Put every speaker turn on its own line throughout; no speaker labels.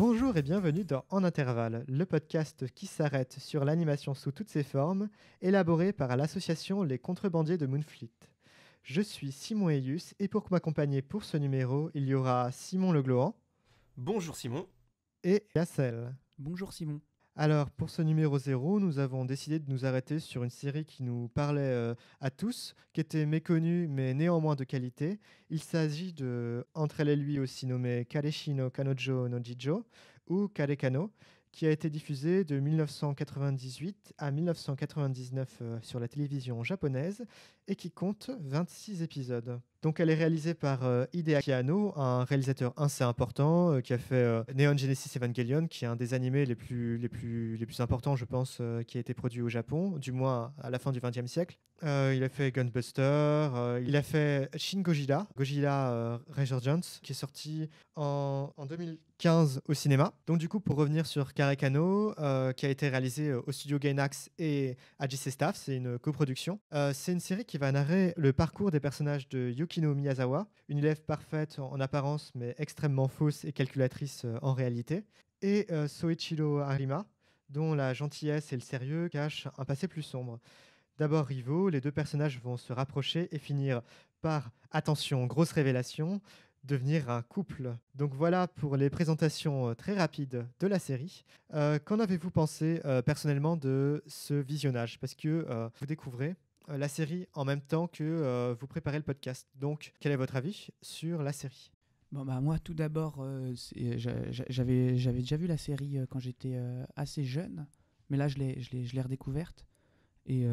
Bonjour et bienvenue dans En Intervalle, le podcast qui s'arrête sur l'animation sous toutes ses formes, élaboré par l'association Les Contrebandiers de Moonfleet. Je suis Simon Eius et pour m'accompagner pour ce numéro, il y aura Simon Le Glohan
Bonjour Simon.
et Yassel.
Bonjour Simon.
Alors, pour ce numéro 0, nous avons décidé de nous arrêter sur une série qui nous parlait à tous, qui était méconnue mais néanmoins de qualité. Il s'agit de Entre elle et lui, aussi nommé Kareshi no Kanojo no Jijo, ou Karekano, qui a été diffusée de 1998 à 1999 sur la télévision japonaise et qui compte 26 épisodes. Donc elle est réalisée par Hideaki Anno, un réalisateur assez important qui a fait Neon Genesis Evangelion, qui est un des animés les plus importants, je pense, qui a été produit au Japon, du moins à la fin du XXe siècle. Il a fait Gunbuster, il a fait Shin Gojira, Resurgence, qui est sorti en 2015 au cinéma. Donc du coup, pour revenir sur Karekano, qui a été réalisé au studio Gainax et à JC Staff, c'est une coproduction. C'est une série qui va narrer le parcours des personnages de Yukino Miyazawa, une élève parfaite en apparence mais extrêmement fausse et calculatrice en réalité, et Soichiro Harima, dont la gentillesse et le sérieux cachent un passé plus sombre. D'abord rivaux, les deux personnages vont se rapprocher et finir par, attention, grosse révélation, devenir un couple. Donc voilà pour les présentations très rapides de la série. Qu'en avez-vous pensé personnellement de ce visionnage? Parce que vous découvrez la série en même temps que vous préparez le podcast. Donc quel est votre avis sur la série?
Bon, bah, moi, tout d'abord, j'avais déjà vu la série quand j'étais assez jeune, mais là, je l'ai redécouverte. Et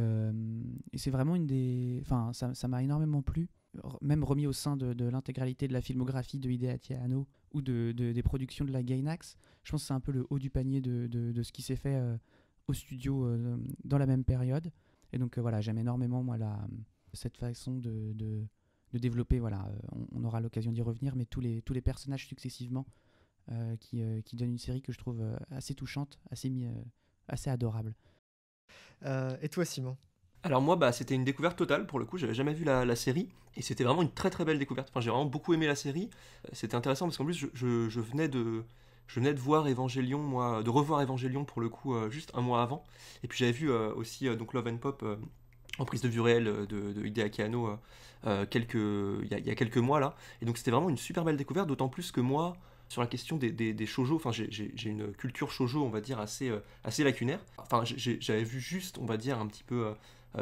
c'est vraiment une des... Enfin, ça m'a énormément plu, même remis au sein de l'intégralité de la filmographie de Hideaki Anno ou des productions de la Gainax. Je pense que c'est un peu le haut du panier de ce qui s'est fait au studio dans la même période. Et donc voilà, j'aime énormément moi cette façon de développer. Voilà, on aura l'occasion d'y revenir, mais tous les personnages successivement qui donnent une série que je trouve assez touchante, assez adorable.
Et toi, Simon?
Alors moi, c'était une découverte totale pour le coup, j'avais jamais vu la série et c'était vraiment une très très belle découverte. Enfin, j'ai vraiment beaucoup aimé la série. C'était intéressant parce qu'en plus je venais de voir Evangelion, moi, de revoir Evangelion pour le coup juste un mois avant. Et puis j'avais vu aussi donc Love and Pop en prise de vue réelle de Hideaki Anno il y a quelques mois là. Et donc c'était vraiment une super belle découverte, d'autant plus que moi, sur la question des shoujo, enfin j'ai une culture shoujo, on va dire, assez lacunaire. Enfin j'avais vu juste, on va dire, un petit peu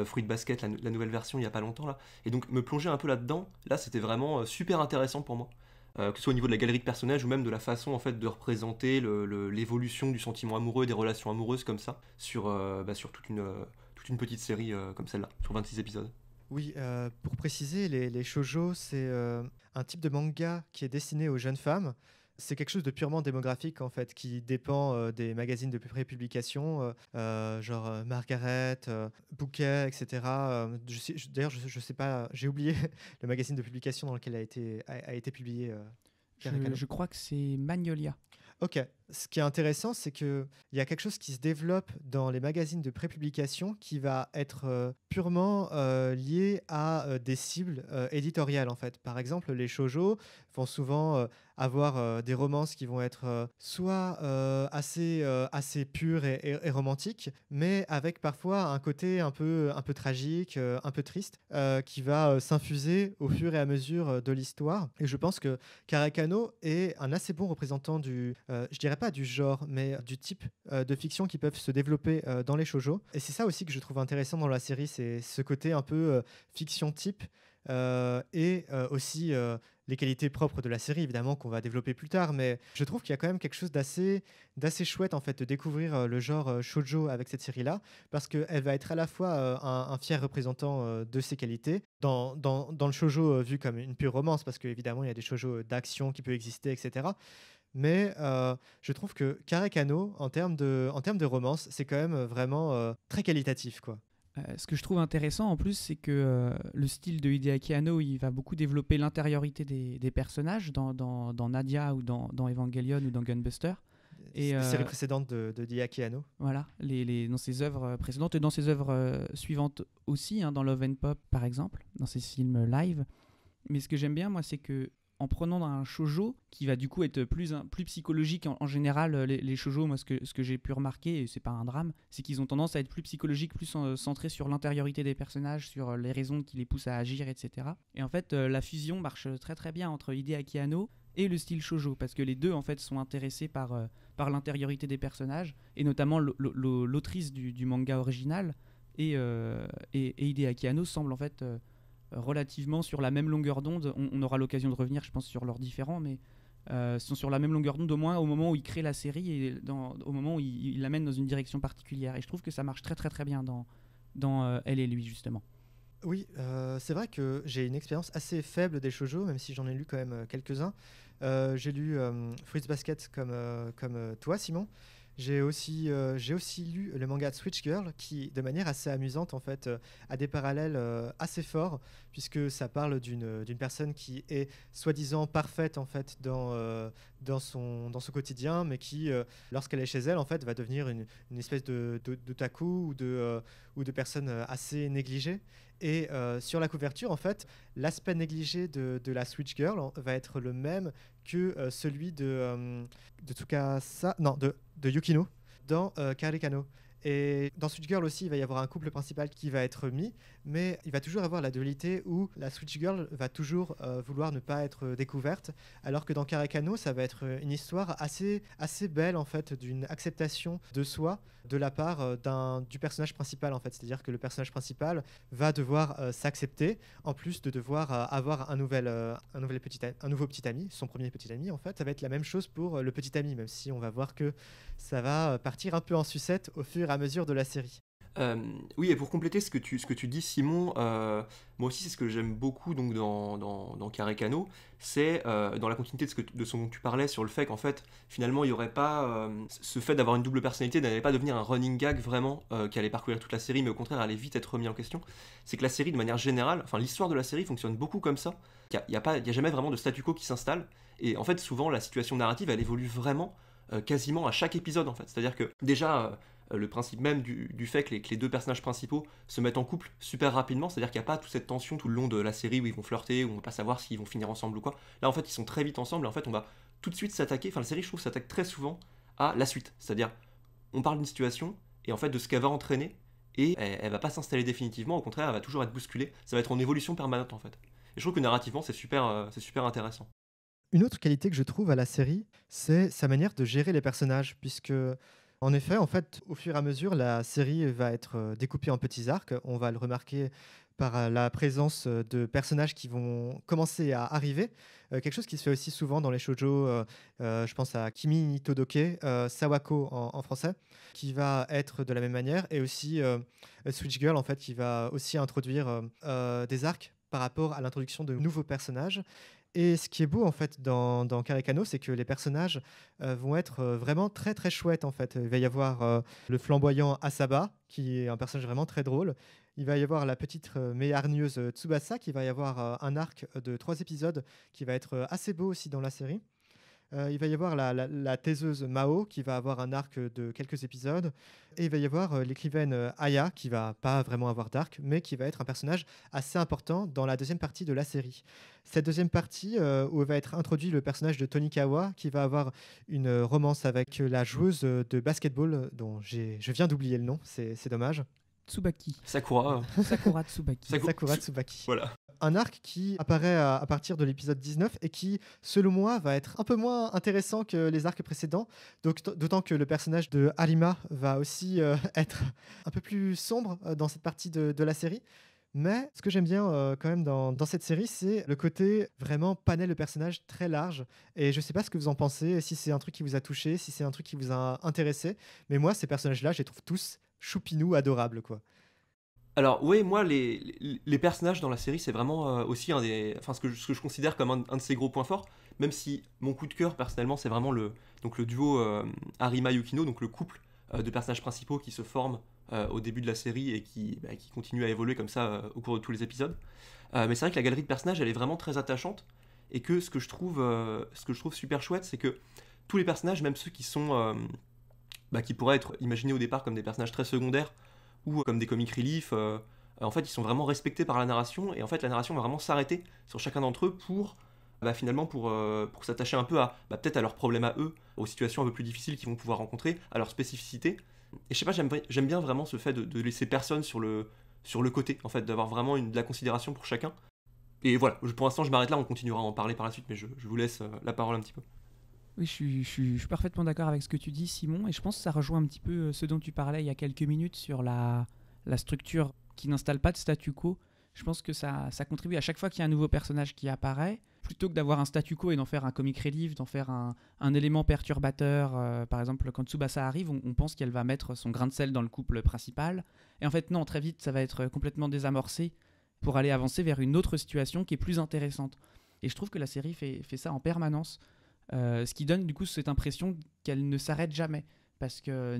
Fruit Basket, la nouvelle version il y a pas longtemps là. Et donc me plonger un peu là-dedans, là c'était vraiment super intéressant pour moi. Que ce soit au niveau de la galerie de personnages ou même de la façon en fait de représenter l'évolution du sentiment amoureux, des relations amoureuses comme ça, sur toute une petite série comme celle-là, sur 26 épisodes.
Oui, pour préciser, les shoujo, c'est un type de manga qui est destiné aux jeunes femmes. C'est quelque chose de purement démographique, en fait, qui dépend des magazines de prépublication, genre Margaret, Bouquet, etc. D'ailleurs, je sais pas, j'ai oublié le magazine de publication dans lequel a été publié Karekano.
Je crois que c'est Magnolia.
Ok. Ce qui est intéressant, c'est qu'il y a quelque chose qui se développe dans les magazines de prépublication qui va être purement lié à des cibles éditoriales, en fait. Par exemple, les shoujo vont souvent avoir des romances qui vont être soit assez pures et romantiques, mais avec parfois un côté un peu tragique, un peu triste, qui va s'infuser au fur et à mesure de l'histoire. Et je pense que Karekano est un assez bon représentant je dirais pas du genre, mais du type de fiction qui peuvent se développer dans les shoujo. Et c'est ça aussi que je trouve intéressant dans la série, c'est ce côté un peu fiction type et aussi les qualités propres de la série, évidemment, qu'on va développer plus tard. Mais je trouve qu'il y a quand même quelque chose d'assez chouette, en fait, de découvrir le genre shoujo avec cette série-là, parce qu'elle va être à la fois un fier représentant de ses qualités, dans le shoujo vu comme une pure romance, parce qu'évidemment, il y a des shoujo d'action qui peuvent exister, etc. Mais je trouve que Karekano, en termes de romance, c'est quand même vraiment très qualitatif, quoi.
Ce que je trouve intéressant en plus, c'est que le style de Hideaki Anno, il va beaucoup développer l'intériorité des personnages dans Nadia ou dans Evangelion ou dans Gunbuster.
Et série précédente de Hideaki Anno.
Voilà, dans ses œuvres précédentes et dans ses œuvres suivantes aussi, hein, dans Love and Pop par exemple, dans ses films live. Mais ce que j'aime bien, moi, c'est que en prenant un shoujo qui va du coup être plus psychologique en général. Les shoujo, moi ce que j'ai pu remarquer, et c'est pas un drame, c'est qu'ils ont tendance à être plus psychologiques, plus centrés sur l'intériorité des personnages, sur les raisons qui les poussent à agir, etc. Et en fait la fusion marche très très bien entre Hideaki Anno et le style shoujo, parce que les deux en fait sont intéressés par l'intériorité des personnages, et notamment l'autrice du manga original et Hideaki Anno semblent en fait relativement sur la même longueur d'onde. On aura l'occasion de revenir, je pense, sur leurs différends, mais sont sur la même longueur d'onde au moins au moment où ils créent la série et au moment où ils l'amènent dans une direction particulière. Et je trouve que ça marche très très très bien dans Elle et lui, justement.
Oui, c'est vrai que j'ai une expérience assez faible des shoujo, même si j'en ai lu quand même quelques-uns. J'ai lu Fruits Basket comme toi, Simon. J'ai aussi lu le manga de Switch Girl qui, de manière assez amusante, en fait, a des parallèles assez forts, puisque ça parle d'une personne qui est soi-disant parfaite en fait dans son quotidien, mais qui, lorsqu'elle est chez elle, en fait, va devenir une espèce de taku ou de personne assez négligée. Et sur la couverture, en fait, l'aspect négligé de la Switch Girl va être le même que celui de Tsukasa, non, de Yukino dans Karekano. Et dans Switch Girl aussi, il va y avoir un couple principal qui va être mis, mais il va toujours avoir la dualité où la Switch Girl va toujours vouloir ne pas être découverte, alors que dans Karekano, ça va être une histoire assez belle en fait, d'une acceptation de soi de la part du personnage principal en fait. C'est-à-dire que le personnage principal va devoir s'accepter, en plus de devoir avoir un nouveau petit ami, son premier petit ami en fait. Ça va être la même chose pour le petit ami, même si on va voir que ça va partir un peu en sucette au fur et à mesure de la série.
Oui, et pour compléter ce que tu dis, Simon, moi aussi c'est ce que j'aime beaucoup donc dans Karekano, c'est dans la continuité de ce dont tu parlais sur le fait qu'en fait finalement il n'y aurait pas ce fait d'avoir une double personnalité n'allait pas devenir un running gag vraiment qui allait parcourir toute la série, mais au contraire allait vite être remis en question. C'est que la série de manière générale, enfin l'histoire de la série fonctionne beaucoup comme ça. Il y a jamais vraiment de statu quo qui s'installe, et en fait souvent la situation narrative elle évolue vraiment quasiment à chaque épisode en fait. C'est-à-dire que déjà le principe même du fait que les deux personnages principaux se mettent en couple super rapidement, c'est-à-dire qu'il n'y a pas toute cette tension tout le long de la série où ils vont flirter, où on ne va pas savoir s'ils vont finir ensemble ou quoi. Là en fait ils sont très vite ensemble et en fait on va tout de suite s'attaquer, enfin la série je trouve s'attaque très souvent à la suite, c'est-à-dire on parle d'une situation et en fait de ce qu'elle va entraîner et elle va pas s'installer définitivement, au contraire elle va toujours être bousculée, ça va être en évolution permanente en fait. Et je trouve que narrativement c'est super intéressant.
Une autre qualité que je trouve à la série, c'est sa manière de gérer les personnages, puisque en effet, en fait, au fur et à mesure, la série va être découpée en petits arcs. On va le remarquer par la présence de personnages qui vont commencer à arriver. Quelque chose qui se fait aussi souvent dans les shoujo, je pense à Kimi ni Todoke, Sawako en français, qui va être de la même manière, et aussi Switch Girl, en fait, qui va aussi introduire des arcs par rapport à l'introduction de nouveaux personnages. Et ce qui est beau en fait dans Karekano, c'est que les personnages vont être vraiment très très chouettes en fait. Il va y avoir le flamboyant Asaba, qui est un personnage vraiment très drôle. Il va y avoir la petite mais hargneuse Tsubasa, qui va y avoir un arc de 3 épisodes qui va être assez beau aussi dans la série. Il va y avoir la taiseuse Mao qui va avoir un arc de quelques épisodes. Et il va y avoir l'écrivaine Aya qui va pas vraiment avoir d'arc, mais qui va être un personnage assez important dans la deuxième partie de la série. Cette deuxième partie où va être introduit le personnage de Tonikawa qui va avoir une romance avec la joueuse de basketball dont je viens d'oublier le nom, c'est dommage.
Tsubaki.
Sakura
Tsubaki.
Sakura Tsubaki.
Voilà.
Un arc qui apparaît à partir de l'épisode 19 et qui, selon moi, va être un peu moins intéressant que les arcs précédents. D'autant que le personnage de Harima va aussi être un peu plus sombre dans cette partie de la série. Mais ce que j'aime bien quand même dans cette série, c'est le côté vraiment panel de personnages très large. Et je sais pas ce que vous en pensez, si c'est un truc qui vous a touché, si c'est un truc qui vous a intéressé. Mais moi, ces personnages-là, je les trouve tous choupinous, adorables, quoi.
Alors oui, moi les personnages dans la série c'est vraiment aussi ce que je considère comme un de ses gros points forts, même si mon coup de cœur personnellement c'est vraiment le duo Harima Yukino, donc le couple de personnages principaux qui se forment au début de la série et qui continue à évoluer comme ça au cours de tous les épisodes. Mais c'est vrai que la galerie de personnages elle est vraiment très attachante et que ce que je trouve super chouette c'est que tous les personnages, même ceux qui sont qui pourraient être imaginés au départ comme des personnages très secondaires ou comme des comic relief, en fait ils sont vraiment respectés par la narration et en fait la narration va vraiment s'arrêter sur chacun d'entre eux pour finalement pour s'attacher un peu à peut-être à leurs problèmes à eux, aux situations un peu plus difficiles qu'ils vont pouvoir rencontrer, à leurs spécificités. Et je sais pas, j'aime bien vraiment ce fait de laisser personne sur le côté, en fait, d'avoir vraiment de la considération pour chacun. Et voilà, pour l'instant je m'arrête là, on continuera à en parler par la suite, mais je vous laisse la parole un petit peu.
Oui, je suis parfaitement d'accord avec ce que tu dis, Simon, et je pense que ça rejoint un petit peu ce dont tu parlais il y a quelques minutes sur la structure qui n'installe pas de statu quo. Je pense que ça contribue à chaque fois qu'il y a un nouveau personnage qui apparaît, plutôt que d'avoir un statu quo et d'en faire un comic relief, d'en faire un élément perturbateur. Par exemple, quand Tsubasa arrive, on pense qu'elle va mettre son grain de sel dans le couple principal. Et en fait, non, très vite, ça va être complètement désamorcé pour aller avancer vers une autre situation qui est plus intéressante. Et je trouve que la série fait ça en permanence. Ce qui donne du coup cette impression qu'elle ne s'arrête jamais, parce que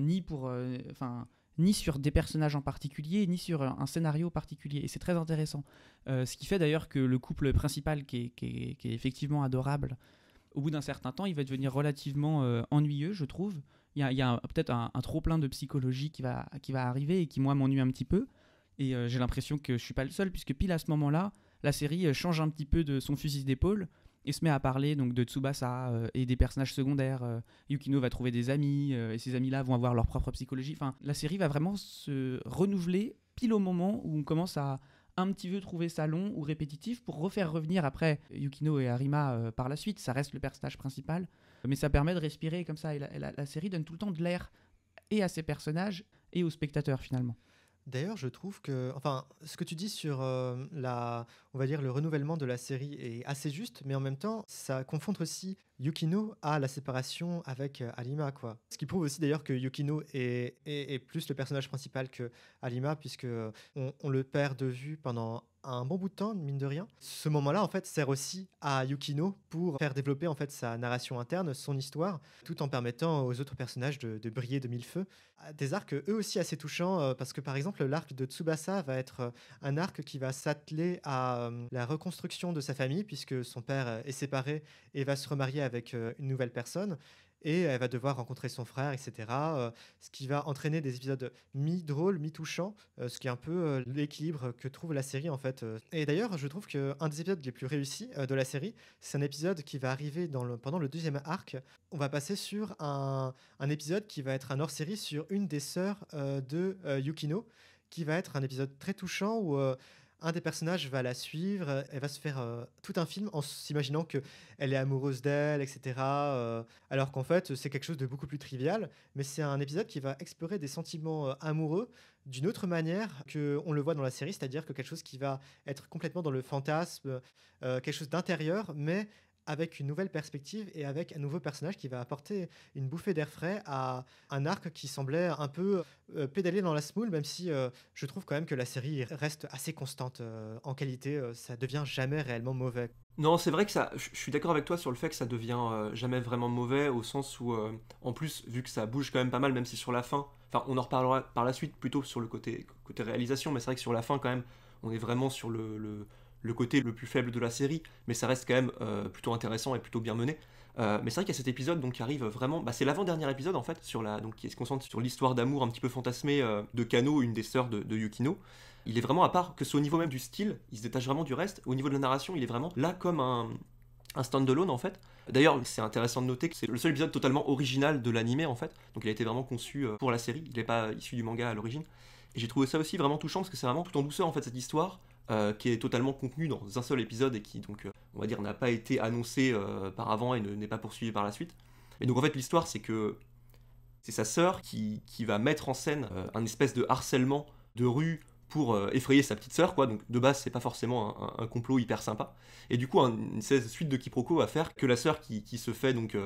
ni sur des personnages en particulier, ni sur un scénario particulier, et c'est très intéressant. Ce qui fait d'ailleurs que le couple principal, qui est effectivement adorable, au bout d'un certain temps, il va devenir relativement ennuyeux, je trouve. Il y a peut-être un trop-plein de psychologie qui va arriver et qui, moi, m'ennuie un petit peu. Et j'ai l'impression que je suis pas le seul, puisque pile à ce moment-là, la série change un petit peu de son fusil d'épaule et se met à parler donc de Tsubasa et des personnages secondaires. Yukino va trouver des amis et ces amis-là vont avoir leur propre psychologie. Enfin, la série va vraiment se renouveler pile au moment où on commence à un petit peu trouver ça long ou répétitif pour refaire revenir après Yukino et Arima par la suite. Ça reste le personnage principal, mais ça permet de respirer comme ça. Et la série donne tout le temps de l'air et à ses personnages et aux spectateurs finalement.
D'ailleurs, je trouve que, enfin, ce que tu dis sur on va dire, le renouvellement de la série est assez juste, mais en même temps, ça confronte aussi Yukino à la séparation avec Arima, quoi. Ce qui prouve aussi d'ailleurs que Yukino est plus le personnage principal que Arima, puisque on le perd de vue pendant un bon bout de temps, mine de rien. Ce moment-là, en fait, sert aussi à Yukino pour faire développer en fait sa narration interne, son histoire, tout en permettant aux autres personnages de briller de mille feux. Des arcs eux aussi assez touchants, parce que par exemple, l'arc de Tsubasa va être un arc qui va s'atteler à la reconstruction de sa famille, puisque son père est séparé et va se remarier avec une nouvelle personne. Et elle va devoir rencontrer son frère, etc. Ce qui va entraîner des épisodes mi-drôles, mi-touchants, ce qui est un peu l'équilibre que trouve la série, en fait. Et d'ailleurs, je trouve qu'un des épisodes les plus réussis de la série, c'est un épisode qui va arriver pendant le deuxième arc. On va passer sur un épisode qui va être un hors-série sur une des sœurs de Yukino, qui va être un épisode très touchant où un des personnages va la suivre, elle va se faire tout un film en s'imaginant qu'elle est amoureuse d'elle, etc. Alors qu'en fait, c'est quelque chose de beaucoup plus trivial, mais c'est un épisode qui va explorer des sentiments amoureux d'une autre manière qu'on le voit dans la série, c'est-à-dire que quelque chose qui va être complètement dans le fantasme, quelque chose d'intérieur, mais avec une nouvelle perspective et avec un nouveau personnage qui va apporter une bouffée d'air frais à un arc qui semblait un peu pédaler dans la semoule, même si je trouve quand même que la série reste assez constante en qualité, ça devient jamais réellement mauvais.
Non, c'est vrai que je suis d'accord avec toi sur le fait que ça devient jamais vraiment mauvais, au sens où, en plus, vu que ça bouge quand même pas mal, même si sur la fin, enfin, on en reparlera par la suite plutôt sur le côté réalisation, mais c'est vrai que sur la fin, quand même, on est vraiment sur le côté le plus faible de la série, mais ça reste quand même plutôt intéressant et plutôt bien mené. Mais c'est vrai qu'il y a cet épisode donc, qui arrive vraiment, c'est l'avant-dernier épisode en fait, donc, qui se concentre sur l'histoire d'amour un petit peu fantasmée de Kano, une des sœurs de Yukino. Il est vraiment à part, que ce soit au niveau même du style, il se détache vraiment du reste. Au niveau de la narration, il est vraiment là comme un stand-alone en fait. D'ailleurs, c'est intéressant de noter que c'est le seul épisode totalement original de l'animé en fait, donc il a été vraiment conçu pour la série, il n'est pas issu du manga à l'origine. Et j'ai trouvé ça aussi vraiment touchant parce que c'est vraiment tout en douceur en fait cette histoire. Qui est totalement contenue dans un seul épisode et qui donc on va dire n'a pas été annoncé par avant et n'est pas poursuivi par la suite. Et donc en fait l'histoire c'est que c'est sa sœur qui va mettre en scène un espèce de harcèlement de rue pour effrayer sa petite sœur quoi. Donc de base c'est pas forcément un complot hyper sympa. Et du coup une suite de quiproquos va faire que la sœur qui se fait donc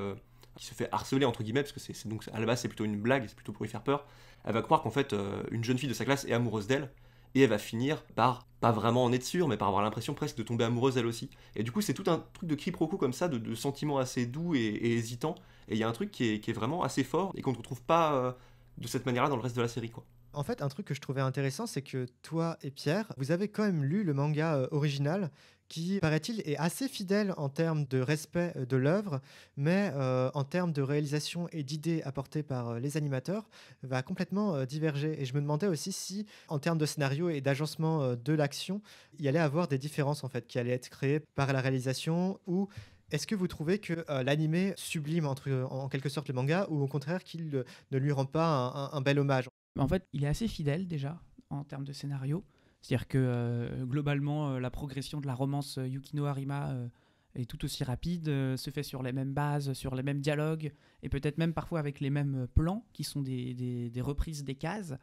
qui se fait harceler entre guillemets parce que c'est donc à la base c'est plutôt une blague, c'est plutôt pour lui faire peur. Elle va croire qu'en fait une jeune fille de sa classe est amoureuse d'elle. Et elle va finir par, pas vraiment en être sûre, mais par avoir l'impression presque de tomber amoureuse elle aussi. Et du coup, c'est tout un truc de quiproquo comme ça, de sentiments assez doux et hésitants. Et il y a un truc qui est vraiment assez fort et qu'on ne retrouve pas de cette manière-là dans le reste de la série, quoi.
En fait, un truc que je trouvais intéressant, c'est que toi et Pierre, vous avez quand même lu le manga original qui, paraît-il, est assez fidèle en termes de respect de l'œuvre, mais en termes de réalisation et d'idées apportées par les animateurs, va complètement diverger. Et je me demandais aussi si, en termes de scénario et d'agencement de l'action, il y allait avoir des différences en fait, qui allaient être créées par la réalisation ou est-ce que vous trouvez que l'animé sublime en quelque sorte le manga ou au contraire qu'il ne lui rend pas un bel hommage?
En fait, il est assez fidèle déjà en termes de scénario. C'est-à-dire que globalement, la progression de la romance Yukino Harima est tout aussi rapide, se fait sur les mêmes bases, sur les mêmes dialogues, et peut-être même parfois avec les mêmes plans, qui sont des reprises des cases.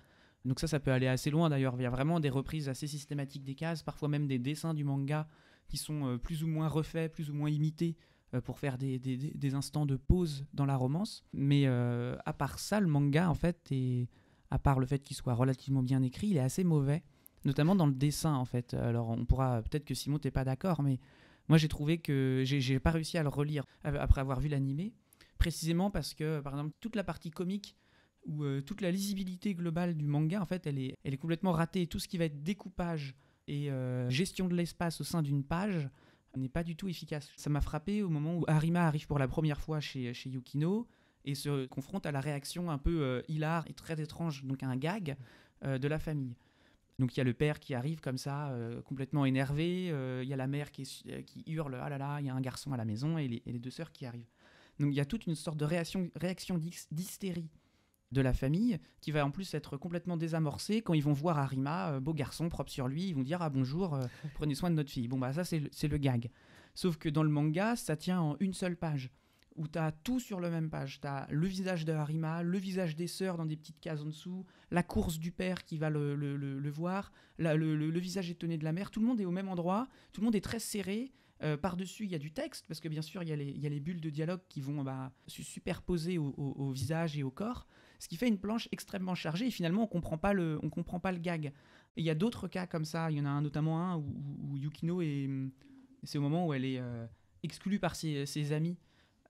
Donc ça peut aller assez loin d'ailleurs. Il y a vraiment des reprises assez systématiques des cases, parfois même des dessins du manga qui sont plus ou moins refaits, plus ou moins imités, pour faire des instants de pause dans la romance. Mais à part ça, le manga, en fait, à part le fait qu'il soit relativement bien écrit, il est assez mauvais, notamment dans le dessin, en fait. Alors, on pourra, peut-être que Simon, t'es pas d'accord, mais moi, j'ai trouvé que j'ai pas réussi à le relire après avoir vu l'animé, précisément parce que, par exemple, toute la partie comique ou toute la lisibilité globale du manga, en fait, elle est complètement ratée. Tout ce qui va être découpage et gestion de l'espace au sein d'une page n'est pas du tout efficace. Ça m'a frappé au moment où Harima arrive pour la première fois chez Yukino et se confronte à la réaction un peu hilare et très étrange, donc un gag de la famille. Donc il y a le père qui arrive comme ça, complètement énervé, il y a la mère qui hurle « Ah là là, il y a un garçon à la maison » et les deux sœurs qui arrivent. Donc il y a toute une sorte de réaction d'hystérie de la famille qui va en plus être complètement désamorcée quand ils vont voir Harima, beau garçon, propre sur lui, ils vont dire « Ah bonjour, prenez soin de notre fille ». Bon bah ça c'est le gag. Sauf que dans le manga, ça tient en une seule page, où tu as tout sur la même page. Tu as le visage de Harima, le visage des sœurs dans des petites cases en dessous, la course du père qui va le voir, le visage étonné de la mère. Tout le monde est au même endroit, tout le monde est très serré. Par-dessus, il y a du texte, parce que bien sûr, il y a les bulles de dialogue qui vont se superposer au visage et au corps, ce qui fait une planche extrêmement chargée, et finalement, on comprend pas le gag. Et il y a d'autres cas comme ça, il y en a notamment un où Yukino c'est au moment où elle est exclue par ses amis,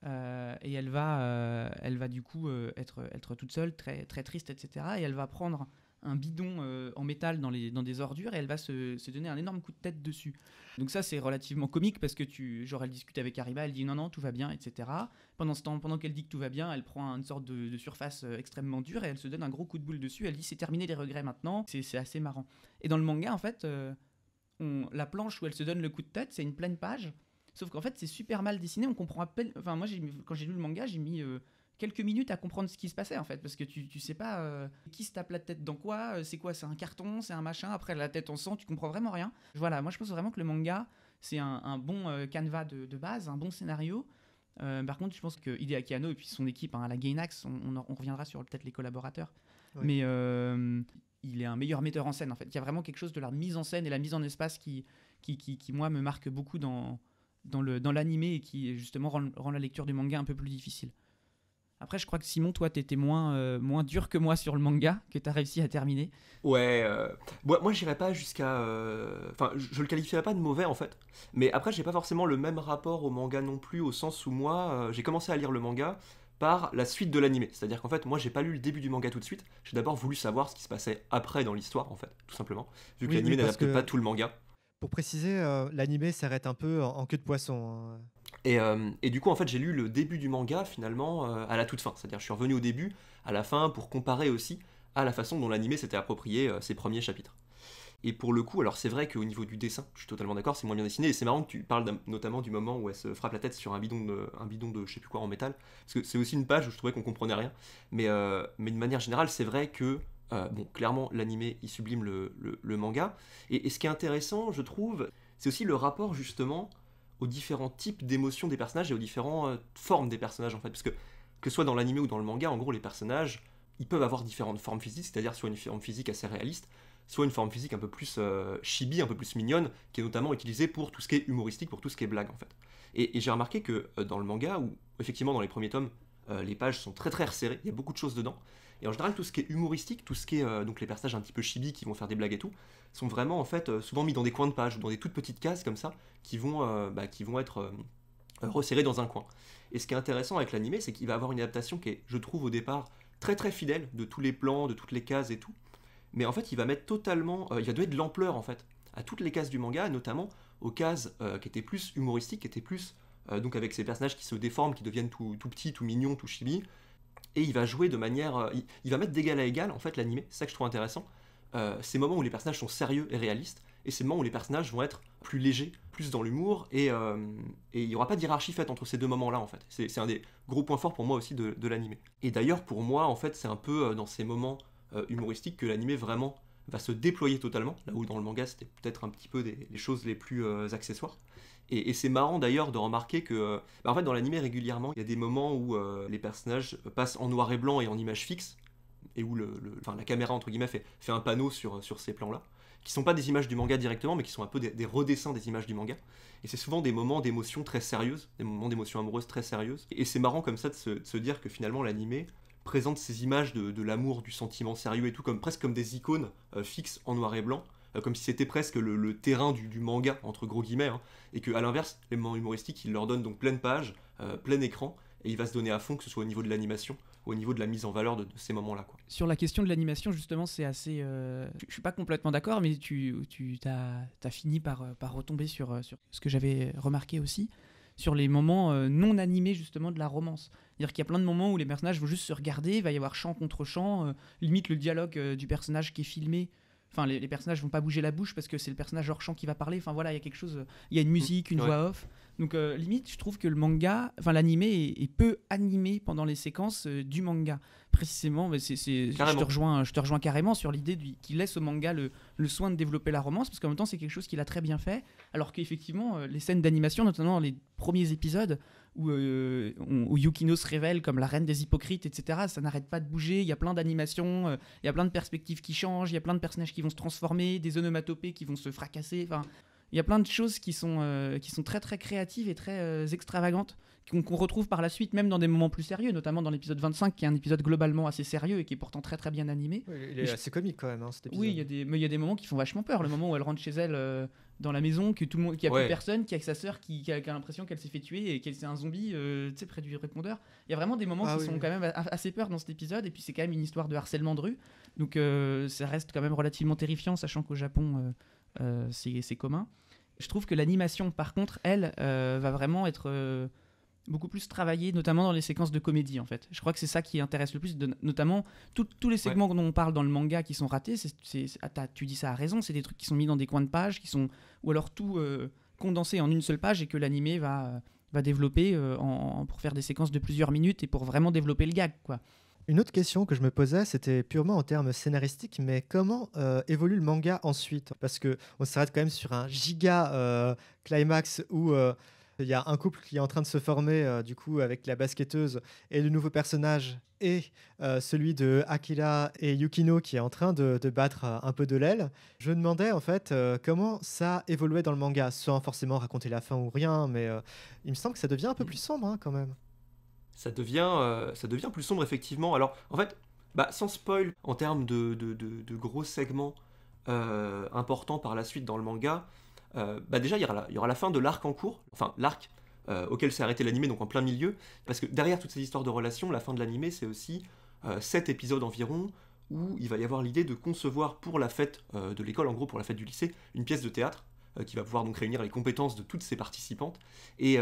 et elle va du coup être toute seule, très, très triste, etc. Et elle va prendre un bidon en métal dans des ordures et elle va se donner un énorme coup de tête dessus. Donc ça, c'est relativement comique parce que elle discute avec Harima, elle dit non, tout va bien, etc. Pendant ce temps, pendant qu'elle dit que tout va bien, elle prend une sorte de surface extrêmement dure et elle se donne un gros coup de boule dessus. Elle dit c'est terminé les regrets maintenant. C'est assez marrant. Et dans le manga, en fait, la planche où elle se donne le coup de tête, c'est une pleine page. Sauf qu'en fait, c'est super mal dessiné. On comprend à peine. Enfin, moi, quand j'ai lu le manga, j'ai mis quelques minutes à comprendre ce qui se passait en fait, parce que tu sais pas qui se tape la tête dans quoi, c'est quoi, c'est un carton, c'est un machin, après la tête en sang, tu comprends vraiment rien. Voilà, moi je pense vraiment que le manga c'est un bon canevas de base, un bon scénario. Par contre, je pense que Hideaki Anno et puis son équipe, à la Gainax, on reviendra sur peut-être les collaborateurs, ouais. Mais il est un meilleur metteur en scène en fait. Il y a vraiment quelque chose de la mise en scène et la mise en espace qui moi me marque beaucoup dans l'animé et qui justement rend la lecture du manga un peu plus difficile. Après, je crois que Simon, toi, t'étais moins dur que moi sur le manga, que t'as réussi à terminer.
Ouais, moi j'irais pas jusqu'à... Enfin, je le qualifierais pas de mauvais en fait. Mais après, j'ai pas forcément le même rapport au manga non plus, au sens où moi, j'ai commencé à lire le manga par la suite de l'animé. C'est-à-dire qu'en fait, moi, j'ai pas lu le début du manga tout de suite. J'ai d'abord voulu savoir ce qui se passait après dans l'histoire, en fait, tout simplement. Vu que l'animé n'adapte pas tout le manga.
Pour préciser, l'animé s'arrête un peu en queue de poisson.
Et du coup, en fait, j'ai lu le début du manga, finalement, à la toute fin. C'est-à-dire, je suis revenu au début, à la fin, pour comparer aussi à la façon dont l'animé s'était approprié ses premiers chapitres. Et pour le coup, alors c'est vrai qu'au niveau du dessin, je suis totalement d'accord, c'est moins bien dessiné. Et c'est marrant que tu parles notamment du moment où elle se frappe la tête sur un bidon de je sais plus quoi en métal. Parce que c'est aussi une page où je trouvais qu'on comprenait rien. Mais de manière générale, c'est vrai que clairement, l'animé, il sublime le manga. Et ce qui est intéressant, je trouve, c'est aussi le rapport, justement, aux différents types d'émotions des personnages et aux différentes formes des personnages, en fait. Parce que ce soit dans l'animé ou dans le manga, en gros, les personnages, ils peuvent avoir différentes formes physiques, c'est-à-dire soit une forme physique assez réaliste, soit une forme physique un peu plus chibi, un peu plus mignonne, qui est notamment utilisée pour tout ce qui est humoristique, pour tout ce qui est blague, en fait. Et j'ai remarqué que dans le manga, où, effectivement, dans les premiers tomes, les pages sont très très resserrées, il y a beaucoup de choses dedans. Et en général, tout ce qui est humoristique, tout ce qui est donc les personnages un petit peu chibi qui vont faire des blagues et tout, sont vraiment en fait souvent mis dans des coins de page ou dans des toutes petites cases comme ça qui vont être resserrées dans un coin. Et ce qui est intéressant avec l'animé, c'est qu'il va avoir une adaptation qui est, je trouve au départ, très très fidèle de tous les plans, de toutes les cases et tout. mais en fait il va mettre totalement, il va donner de l'ampleur en fait à toutes les cases du manga, et notamment aux cases qui étaient plus humoristiques, qui étaient plus donc avec ces personnages qui se déforment, qui deviennent tout petits, tout mignons, tout chibi, et il va jouer de manière, il va mettre d'égal à égal en fait l'animé, c'est ça que je trouve intéressant. Ces moments où les personnages sont sérieux et réalistes, et ces moments où les personnages vont être plus légers, plus dans l'humour, et il n'y aura pas de hiérarchie faite entre ces deux moments-là en fait. C'est un des gros points forts pour moi aussi de l'animé. Et d'ailleurs pour moi en fait c'est un peu dans ces moments humoristiques que l'animé vraiment va se déployer totalement, là où dans le manga c'était peut-être un petit peu les choses les plus accessoires. Et c'est marrant d'ailleurs de remarquer que en fait dans l'animé régulièrement il y a des moments où les personnages passent en noir et blanc et en image fixe, et où la caméra entre guillemets fait un panneau sur ces plans là, qui sont pas des images du manga directement mais qui sont un peu des redessins des images du manga, et c'est souvent des moments d'émotion très sérieuses, des moments d'émotion amoureuse très sérieuses, et c'est marrant comme ça de se dire que finalement l'animé présente ces images de l'amour, du sentiment sérieux et tout, presque comme des icônes fixes en noir et blanc, comme si c'était presque le terrain du manga, entre gros guillemets, hein, et qu'à l'inverse, les moments humoristiques, il leur donne donc pleine page, plein écran, et il va se donner à fond, que ce soit au niveau de l'animation ou au niveau de la mise en valeur de ces moments-là, quoi.
Sur la question de l'animation, justement, c'est assez... Je suis pas complètement d'accord, mais tu as fini par retomber sur ce que j'avais remarqué aussi, sur les moments non animés, justement, de la romance. C'est-à-dire qu'il y a plein de moments où les personnages vont juste se regarder, il va y avoir chant contre chant, limite le dialogue du personnage qui est filmé. Enfin, les personnages vont pas bouger la bouche parce que c'est le personnage hors champ qui va parler. Enfin voilà, il y a quelque chose, il y a une musique, une voix off. Donc limite, je trouve que le manga, enfin l'animé est peu animé pendant les séquences du manga. Précisément, je te rejoins carrément sur l'idée qu'il laisse au manga le soin de développer la romance, parce qu'en même temps c'est quelque chose qu'il a très bien fait. Alors qu'effectivement, les scènes d'animation, notamment dans les premiers épisodes, où Yukino se révèle comme la reine des hypocrites, etc. Ça n'arrête pas de bouger, il y a plein d'animations, il y a plein de perspectives qui changent, il y a plein de personnages qui vont se transformer, des onomatopées qui vont se fracasser, enfin, il y a plein de choses qui sont très très créatives et très extravagantes, qu'on retrouve par la suite même dans des moments plus sérieux, notamment dans l'épisode 25 qui est un épisode globalement assez sérieux et qui est pourtant très très bien animé.
Oui, il est assez comique quand même, hein, cet épisode.
Oui, il y a des moments qui font vachement peur, le moment où elle rentre chez elle dans la maison, que tout le monde, qu'il n'y a plus personne, qu'il y a que sa sœur qui a l'impression qu'elle s'est fait tuer et qu'elle c'est un zombie près du répondeur. Il y a vraiment des moments qui sont quand même assez peur dans cet épisode, et puis c'est quand même une histoire de harcèlement de rue, donc ça reste quand même relativement terrifiant, sachant qu'au Japon c'est commun. Je trouve que l'animation par contre elle va vraiment être beaucoup plus travaillée, notamment dans les séquences de comédie en fait. Je crois que c'est ça qui intéresse le plus, notamment tous les segments dont on parle dans le manga qui sont ratés, tu dis ça à raison, c'est des trucs qui sont mis dans des coins de page, ou alors tout condensé en une seule page, et que l'animé va développer pour faire des séquences de plusieurs minutes et pour vraiment développer le gag, quoi.
Une autre question que je me posais, c'était purement en termes scénaristiques, mais comment évolue le manga ensuite ? Parce qu'on s'arrête quand même sur un giga climax où il y a un couple qui est en train de se former du coup avec la basketteuse et le nouveau personnage, et celui de Akira et Yukino qui est en train de battre un peu de l'aile. Je me demandais en fait comment ça évoluait dans le manga, sans forcément raconter la fin ou rien, mais il me semble que ça devient un peu plus sombre hein, quand même.
Ça devient plus sombre effectivement. Alors en fait, sans spoil en termes de gros segments importants par la suite dans le manga, déjà il y aura la fin de l'arc en cours, enfin l'arc auquel s'est arrêté l'animé, donc en plein milieu, parce que derrière toutes ces histoires de relations, la fin de l'animé c'est aussi 7 épisodes environ, où il va y avoir l'idée de concevoir pour la fête de l'école, en gros pour la fête du lycée, une pièce de théâtre qui va pouvoir donc réunir les compétences de toutes ces participantes, et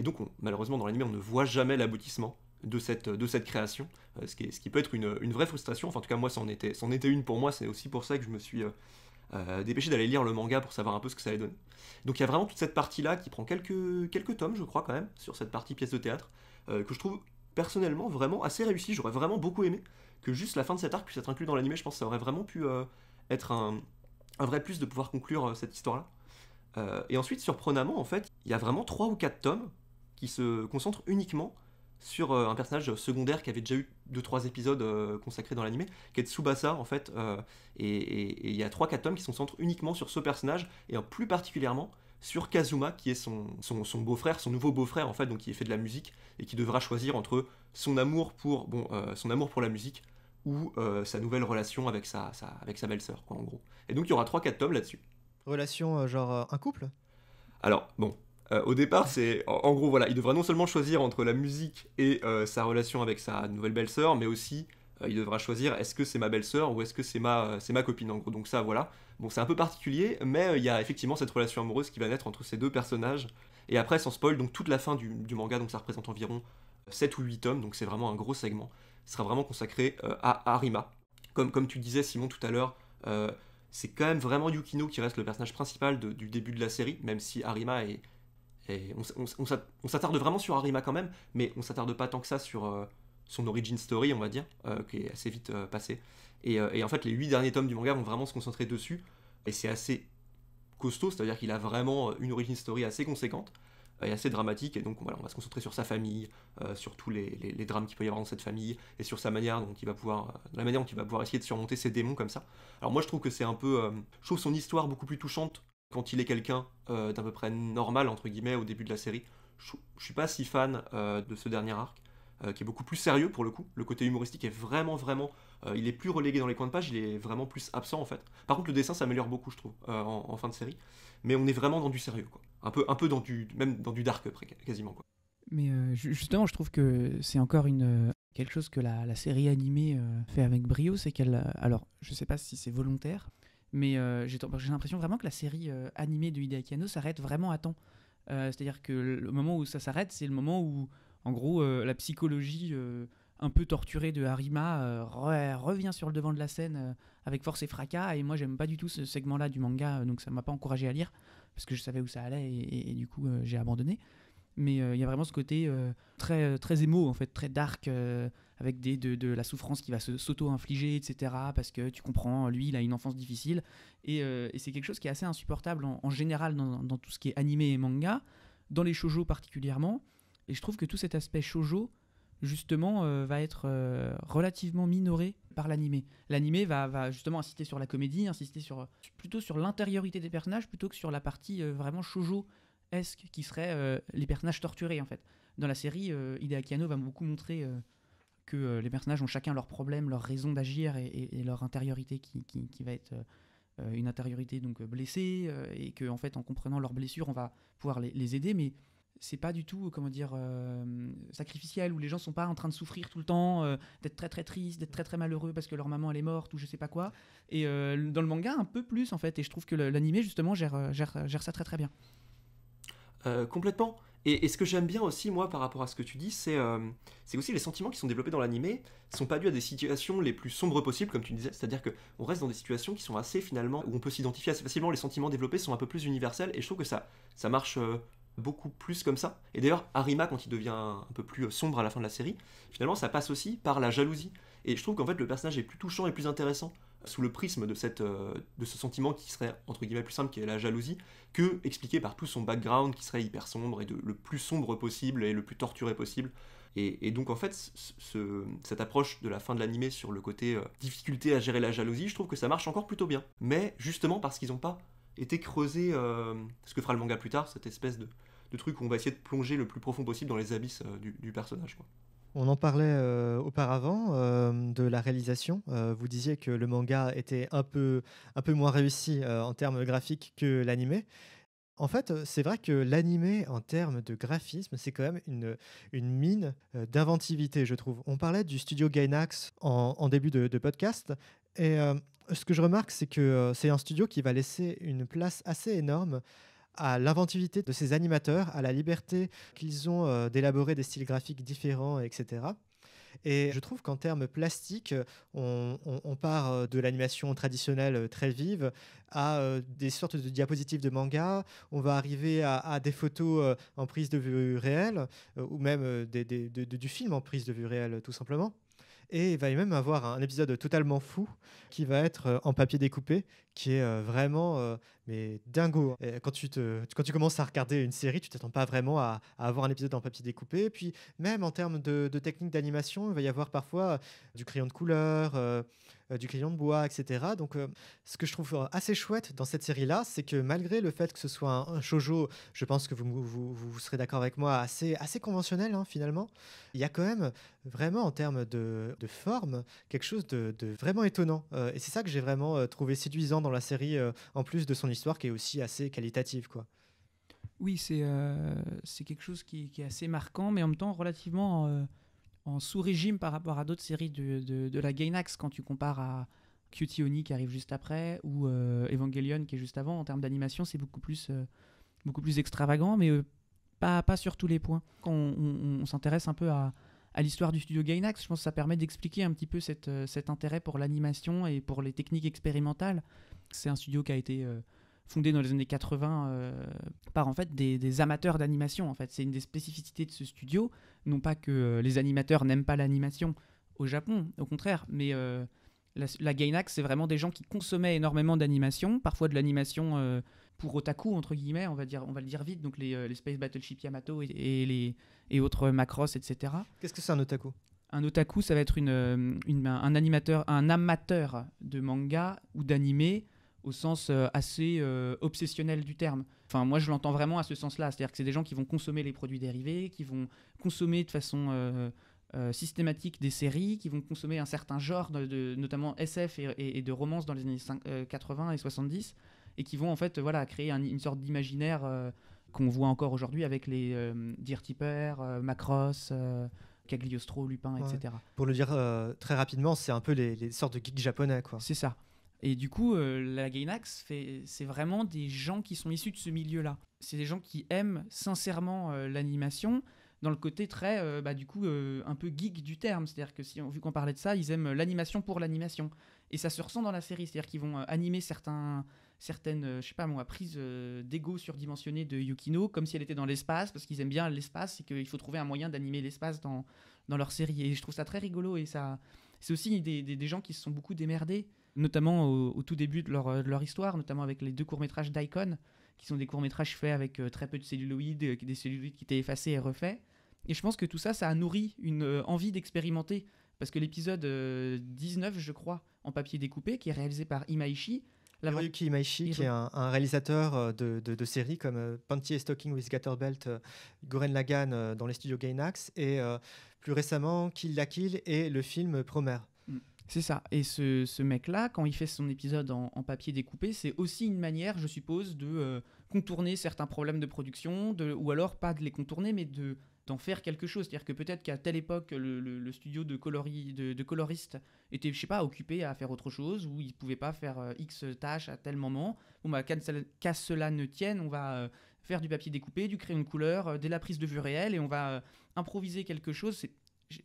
donc malheureusement dans l'anime on ne voit jamais l'aboutissement de cette création, ce qui peut être une vraie frustration. Enfin en tout cas moi c'en était une pour moi, c'est aussi pour ça que je me suis dépêché d'aller lire le manga pour savoir un peu ce que ça allait donner. Donc il y a vraiment toute cette partie là qui prend quelques tomes je crois quand même, sur cette partie pièce de théâtre, que je trouve personnellement vraiment assez réussie. J'aurais vraiment beaucoup aimé que juste la fin de cet arc puisse être inclus dans l'anime. Je pense que ça aurait vraiment pu être un vrai plus de pouvoir conclure cette histoire-là. Et ensuite, surprenamment, en fait, il y a vraiment 3 ou 4 tomes qui se concentrent uniquement sur un personnage secondaire qui avait déjà eu 2-3 épisodes consacrés dans l'anime, qui est Tsubasa, en fait. Et il y a 3-4 tomes qui se concentrent uniquement sur ce personnage, et plus particulièrement sur Kazuma, qui est son beau-frère, son nouveau beau-frère, en fait, donc qui fait de la musique, et qui devra choisir entre son amour pour la musique, ou sa nouvelle relation avec sa belle-sœur, quoi, en gros. Et donc il y aura 3-4 tomes là-dessus.
Relation genre un couple ?
Alors, bon, au départ, c'est... En gros, voilà, il devra non seulement choisir entre la musique et sa relation avec sa nouvelle belle-sœur, mais aussi il devra choisir est-ce que c'est ma belle-sœur ou est-ce que c'est ma copine en gros. Donc ça voilà. Bon c'est un peu particulier, mais il y a effectivement cette relation amoureuse qui va naître entre ces deux personnages. Et après sans spoil, donc toute la fin du manga, donc ça représente environ 7 ou 8 tomes, donc c'est vraiment un gros segment, sera vraiment consacré à Arima. Comme tu disais Simon tout à l'heure, c'est quand même vraiment Yukino qui reste le personnage principal du début de la série, même si Arima est... on s'attarde vraiment sur Arima quand même, mais on s'attarde pas tant que ça sur son origin story, on va dire, qui est assez vite passé. Et en fait, les 8 derniers tomes du manga vont vraiment se concentrer dessus, et c'est assez costaud, c'est-à-dire qu'il a vraiment une origin story assez conséquente, et assez dramatique, et donc voilà, on va se concentrer sur sa famille, sur tous les drames qu'il peut y avoir dans cette famille, et sur sa manière dont il va pouvoir, la manière dont il va pouvoir essayer de surmonter ses démons comme ça. Alors moi je trouve que c'est un peu, je trouve son histoire beaucoup plus touchante quand il est quelqu'un d'à peu près normal entre guillemets au début de la série. Je suis pas si fan de ce dernier arc, qui est beaucoup plus sérieux pour le coup. Le côté humoristique est vraiment, il est plus relégué dans les coins de page, il est vraiment plus absent en fait. Par contre le dessin s'améliore beaucoup je trouve en fin de série, mais on est vraiment dans du sérieux quoi. Un peu même dans du dark quasiment quoi.
Mais justement, je trouve que c'est encore quelque chose que la série animée fait avec brio, c'est qu'elle... alors, je sais pas si c'est volontaire, mais j'ai l'impression vraiment que la série animée de Hideaki Anno s'arrête vraiment à temps. C'est-à-dire que le moment où ça s'arrête, c'est le moment où, en gros, la psychologie un peu torturée de Harima revient sur le devant de la scène avec force et fracas, et moi, j'aime pas du tout ce segment-là du manga, donc ça m'a pas encouragé à lire, parce que je savais où ça allait, et du coup, j'ai abandonné. Mais il y a vraiment ce côté très émo, en fait, très dark, avec de la souffrance qui va s'auto-infliger, etc. Parce que tu comprends, lui, il a une enfance difficile. Et c'est quelque chose qui est assez insupportable en général dans tout ce qui est animé et manga, dans les shoujo particulièrement. Et je trouve que tout cet aspect shoujo, justement, va être relativement minoré par l'animé. L'animé va justement insister sur la comédie, insister plutôt sur l'intériorité des personnages, plutôt que sur la partie vraiment shoujo qui serait les personnages torturés en fait. Dans la série, Hideaki Anno va beaucoup montrer que les personnages ont chacun leurs problèmes, leurs raisons d'agir et leur intériorité qui va être une intériorité donc blessée et que en fait en comprenant leurs blessures on va pouvoir les aider, mais c'est pas du tout comment dire sacrificiel, où les gens sont pas en train de souffrir tout le temps, d'être très très tristes, d'être très très malheureux parce que leur maman elle est morte ou je sais pas quoi. Et dans le manga un peu plus en fait, et je trouve que l'animé justement gère ça très très bien.
Complètement. Et ce que j'aime bien aussi, moi, par rapport à ce que tu dis, c'est aussi les sentiments qui sont développés dans l'animé sont pas dus à des situations les plus sombres possibles, comme tu disais. C'est-à-dire qu'on reste dans des situations qui sont assez, finalement, où on peut s'identifier assez facilement. Les sentiments développés sont un peu plus universels, et je trouve que ça marche beaucoup plus comme ça. Et d'ailleurs, Arima, quand il devient un peu plus sombre à la fin de la série, finalement, ça passe aussi par la jalousie. Et je trouve qu'en fait, le personnage est plus touchant et plus intéressant sous le prisme de ce sentiment qui serait entre guillemets plus simple, qui est la jalousie, que expliqué par tout son background qui serait hyper sombre et le plus sombre possible et le plus torturé possible. Et donc en fait, cette approche de la fin de l'animé sur le côté difficulté à gérer la jalousie, je trouve que ça marche encore plutôt bien. Mais justement parce qu'ils n'ont pas été creusés, ce que fera le manga plus tard, cette espèce de truc où on va essayer de plonger le plus profond possible dans les abysses du personnage, quoi.
On en parlait auparavant de la réalisation. Vous disiez que le manga était un peu moins réussi en termes graphiques que l'animé. En fait, c'est vrai que l'animé, en termes de graphisme, c'est quand même une mine d'inventivité, je trouve. On parlait du studio Gainax en début de podcast. Et ce que je remarque, c'est que c'est un studio qui va laisser une place assez énorme à l'inventivité de ses animateurs, à la liberté qu'ils ont d'élaborer des styles graphiques différents, etc. Et je trouve qu'en termes plastiques, on part de l'animation traditionnelle très vive à des sortes de diapositives de manga. On va arriver à des photos en prise de vue réelle, ou même du film en prise de vue réelle, tout simplement. Et il va y même avoir un épisode totalement fou qui va être en papier découpé, qui est vraiment mais dingo. Et quand tu commences à regarder une série, tu t'attends pas vraiment à avoir un épisode en papier découpé. Et puis même en termes de technique d'animation, il va y avoir parfois du crayon de couleur, du crayon de bois, etc. Donc ce que je trouve assez chouette dans cette série-là, c'est que malgré le fait que ce soit un shoujo, je pense que vous serez d'accord avec moi, assez conventionnel finalement, il y a quand même vraiment en termes de forme quelque chose de vraiment étonnant. Et c'est ça que j'ai vraiment trouvé séduisant dans la série, en plus de son histoire qui est aussi assez qualitative, quoi.
Oui, c'est quelque chose qui est assez marquant, mais en même temps relativement en sous-régime par rapport à d'autres séries de la Gainax quand tu compares à Cutie Oni qui arrive juste après ou Evangelion qui est juste avant. En termes d'animation, c'est beaucoup plus extravagant, mais pas sur tous les points. Quand on s'intéresse un peu à l'histoire du studio Gainax, je pense que ça permet d'expliquer un petit peu cet intérêt pour l'animation et pour les techniques expérimentales. C'est un studio qui a été fondé dans les années 80 par en fait des amateurs d'animation. En fait, c'est une des spécificités de ce studio. Non pas que les animateurs n'aiment pas l'animation au Japon, au contraire, mais la Gainax, c'est vraiment des gens qui consommaient énormément d'animation, parfois de l'animation pour otaku, entre guillemets, on va le dire vite, donc les Space Battleship Yamato et autres Macross, etc.
Qu'est-ce que c'est un otaku?
Un otaku, ça va être un amateur de manga ou d'animé au sens assez obsessionnel du terme. Enfin, moi, je l'entends vraiment à ce sens-là. C'est-à-dire que c'est des gens qui vont consommer les produits dérivés, qui vont consommer de façon systématique des séries, qui vont consommer un certain genre, notamment SF et de romance dans les années 80 et 70, et qui vont en fait créer une sorte d'imaginaire qu'on voit encore aujourd'hui avec les Dear Tipper, Macross, Cagliostro, Lupin,
Ouais.
etc.
Pour le dire très rapidement, c'est un peu les sortes de geeks japonais, quoi.
C'est ça. Et du coup, la Gainax, c'est vraiment des gens qui sont issus de ce milieu-là. C'est des gens qui aiment sincèrement l'animation, dans le côté très, un peu geek du terme. C'est-à-dire que vu qu'on parlait de ça, ils aiment l'animation pour l'animation. Et ça se ressent dans la série. C'est-à-dire qu'ils vont animer certaines, prises d'ego surdimensionnées de Yukino, comme si elle était dans l'espace, parce qu'ils aiment bien l'espace et qu'il faut trouver un moyen d'animer l'espace dans leur série. Et je trouve ça très rigolo. Et c'est aussi des gens qui se sont beaucoup démerdés, notamment au tout début de leur histoire, notamment avec les 2 courts-métrages d'Icon, qui sont des courts-métrages faits avec très peu de celluloïdes, des celluloïdes qui étaient effacés et refaits. Et je pense que tout ça, ça a nourri une envie d'expérimenter. Parce que l'épisode 19, je crois, en papier découpé, qui est réalisé par Imaishi.
Hiroyuki Imaishi, qui est un réalisateur de séries comme Panty et Stocking with Gatterbelt, Gurren Lagann dans les studios Gainax, et plus récemment Kill la Kill et le film Promare.
C'est ça. Et ce mec-là, quand il fait son épisode en papier découpé, c'est aussi une manière, je suppose, de contourner certains problèmes de production, ou alors pas de les contourner, mais d'en faire quelque chose. C'est-à-dire que peut-être qu'à telle époque, le studio de coloriste était, je sais pas, occupé à faire autre chose, ou il ne pouvait pas faire X tâches à tel moment. Bon, qu'à cela ne tienne, on va faire du papier découpé, du crayon de couleur, de la prise de vue réelle, et on va improviser quelque chose.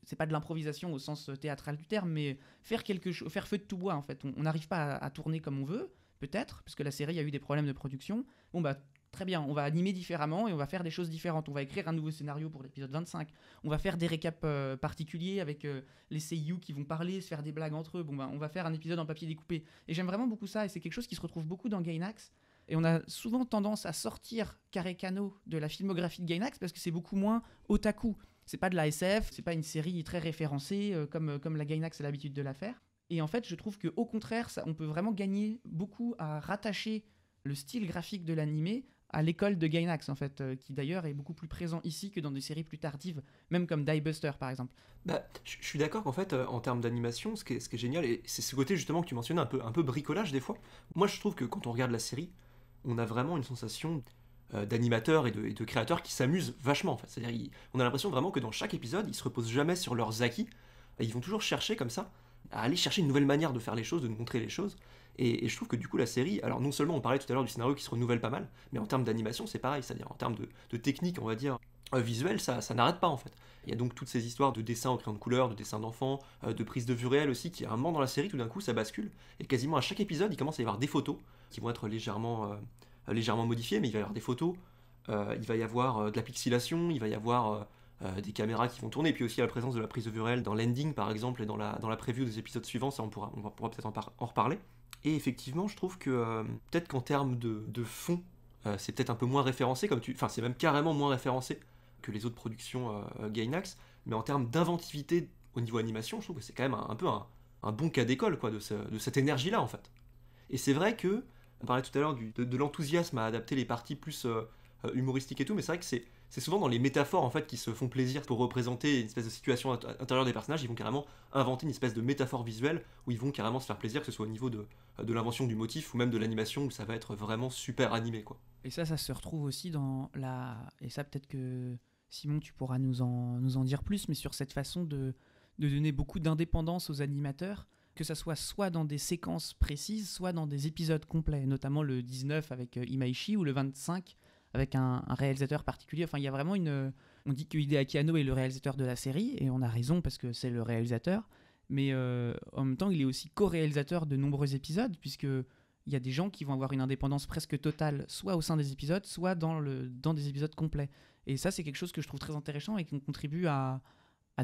C'est pas de l'improvisation au sens théâtral du terme, mais faire quelque chose, faire feu de tout bois en fait. On n'arrive pas à tourner comme on veut, peut-être, parce que la série a eu des problèmes de production. Bon bah très bien, on va animer différemment et on va faire des choses différentes. On va écrire un nouveau scénario pour l'épisode 25. On va faire des récaps particuliers avec les seiyuu qui vont parler, se faire des blagues entre eux. Bon bah on va faire un épisode en papier découpé. Et j'aime vraiment beaucoup ça, et c'est quelque chose qui se retrouve beaucoup dans Gainax. Et on a souvent tendance à sortir Kare Kano de la filmographie de Gainax parce que c'est beaucoup moins otaku. C'est pas de la SF, c'est pas une série très référencée comme la Gainax a l'habitude de la faire. Et en fait, je trouve qu'au contraire, on peut vraiment gagner beaucoup à rattacher le style graphique de l'animé à l'école de Gainax, en fait, qui d'ailleurs est beaucoup plus présent ici que dans des séries plus tardives, même comme Die Buster, par exemple.
Bah, je suis d'accord qu'en fait, en termes d'animation, ce qui est génial, et c'est ce côté justement que tu mentionnais, un peu bricolage des fois. Moi, je trouve que quand on regarde la série, on a vraiment une sensation d'animateurs et de créateurs qui s'amusent vachement, en fait. C'est-à-dire, on a l'impression vraiment que dans chaque épisode, ils se reposent jamais sur leurs acquis. Ils vont toujours chercher comme ça, à aller chercher une nouvelle manière de faire les choses, de nous montrer les choses. Et je trouve que du coup, la série, alors non seulement on parlait tout à l'heure du scénario qui se renouvelle pas mal, mais en termes d'animation, c'est pareil. C'est-à-dire en termes de technique, on va dire, visuelle, ça n'arrête pas, en fait. Il y a donc toutes ces histoires de dessins au crayon de couleur, de dessins d'enfants, de prise de vue réelle aussi, qui à un moment dans la série, tout d'un coup, ça bascule. Et quasiment à chaque épisode, il commence à y avoir des photos qui vont être légèrement modifiées, mais il va y avoir des photos. Il va y avoir de la pixelation, il va y avoir des caméras qui vont tourner, et puis aussi la présence de la prise de vue réelle dans l'ending par exemple, et dans la preview des épisodes suivants, ça on pourra peut-être en reparler. Et effectivement, je trouve que peut-être qu'en termes de fond, c'est peut-être un peu moins référencé, enfin c'est même carrément moins référencé que les autres productions Gainax, mais en termes d'inventivité au niveau animation, je trouve que c'est quand même un peu un bon cas d'école quoi, de cette énergie-là en fait. Et c'est vrai que, on parlait tout à l'heure de l'enthousiasme à adapter les parties plus humoristiques et tout, mais c'est vrai que c'est souvent dans les métaphores en fait qui se font plaisir pour représenter une espèce de situation intérieure des personnages. Ils vont carrément inventer une espèce de métaphore visuelle où ils vont carrément se faire plaisir, que ce soit au niveau de l'invention du motif ou même de l'animation où ça va être vraiment super animé quoi.
Et ça se retrouve aussi et ça peut-être que Simon, tu pourras nous en dire plus, mais sur cette façon de donner beaucoup d'indépendance aux animateurs, que ça soit dans des séquences précises, soit dans des épisodes complets, notamment le 19 avec Imaishi ou le 25 avec un réalisateur particulier. Enfin, il y a vraiment on dit que Hideaki Anno est le réalisateur de la série, et on a raison parce que c'est le réalisateur, mais en même temps, il est aussi co-réalisateur de nombreux épisodes, puisque il y a des gens qui vont avoir une indépendance presque totale, soit au sein des épisodes, soit dans des épisodes complets. Et ça, c'est quelque chose que je trouve très intéressant et qui contribue à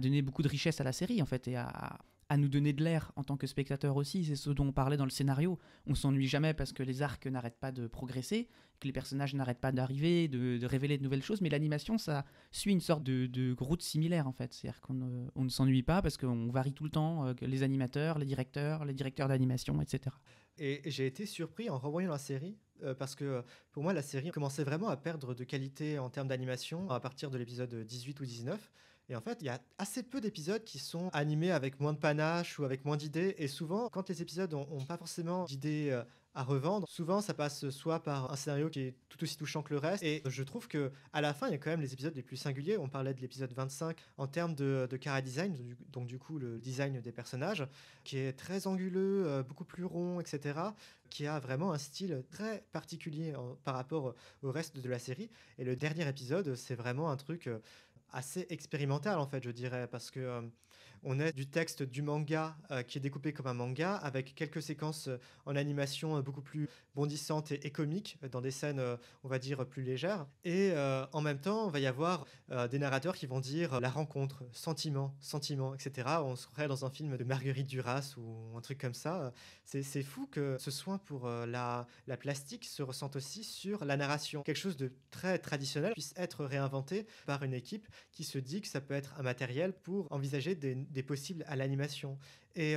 donner beaucoup de richesse à la série, en fait, et à nous donner de l'air en tant que spectateur aussi. C'est ce dont on parlait dans le scénario. On s'ennuie jamais parce que les arcs n'arrêtent pas de progresser, que les personnages n'arrêtent pas d'arriver, de révéler de nouvelles choses, mais l'animation, ça suit une sorte de route similaire, en fait. C'est-à-dire qu'on ne s'ennuie pas parce qu'on varie tout le temps, que les animateurs, les directeurs d'animation, etc.
Et j'ai été surpris en revoyant la série parce que pour moi la série commençait vraiment à perdre de qualité en termes d'animation à partir de l'épisode 18 ou 19. Et en fait, il y a assez peu d'épisodes qui sont animés avec moins de panache ou avec moins d'idées. Et souvent, quand les épisodes n'ont pas forcément d'idées à revendre, souvent ça passe soit par un scénario qui est tout aussi touchant que le reste. Et je trouve que à la fin, il y a quand même les épisodes les plus singuliers. On parlait de l'épisode 25 en termes de chara-design, donc du coup le design des personnages, qui est très anguleux, beaucoup plus rond, etc., qui a vraiment un style très particulier par rapport au reste de la série. Et le dernier épisode, c'est vraiment un truc assez expérimental, en fait, je dirais, parce que on est du texte du manga qui est découpé comme un manga avec quelques séquences en animation beaucoup plus bondissantes et comiques dans des scènes, on va dire, plus légères. Et en même temps, il va y avoir des narrateurs qui vont dire la rencontre, sentiment, etc. On serait dans un film de Marguerite Duras ou un truc comme ça. C'est fou que ce soin pour la plastique se ressente aussi sur la narration. Quelque chose de très traditionnel puisse être réinventé par une équipe qui se dit que ça peut être un matériel pour envisager des possibles à l'animation. Et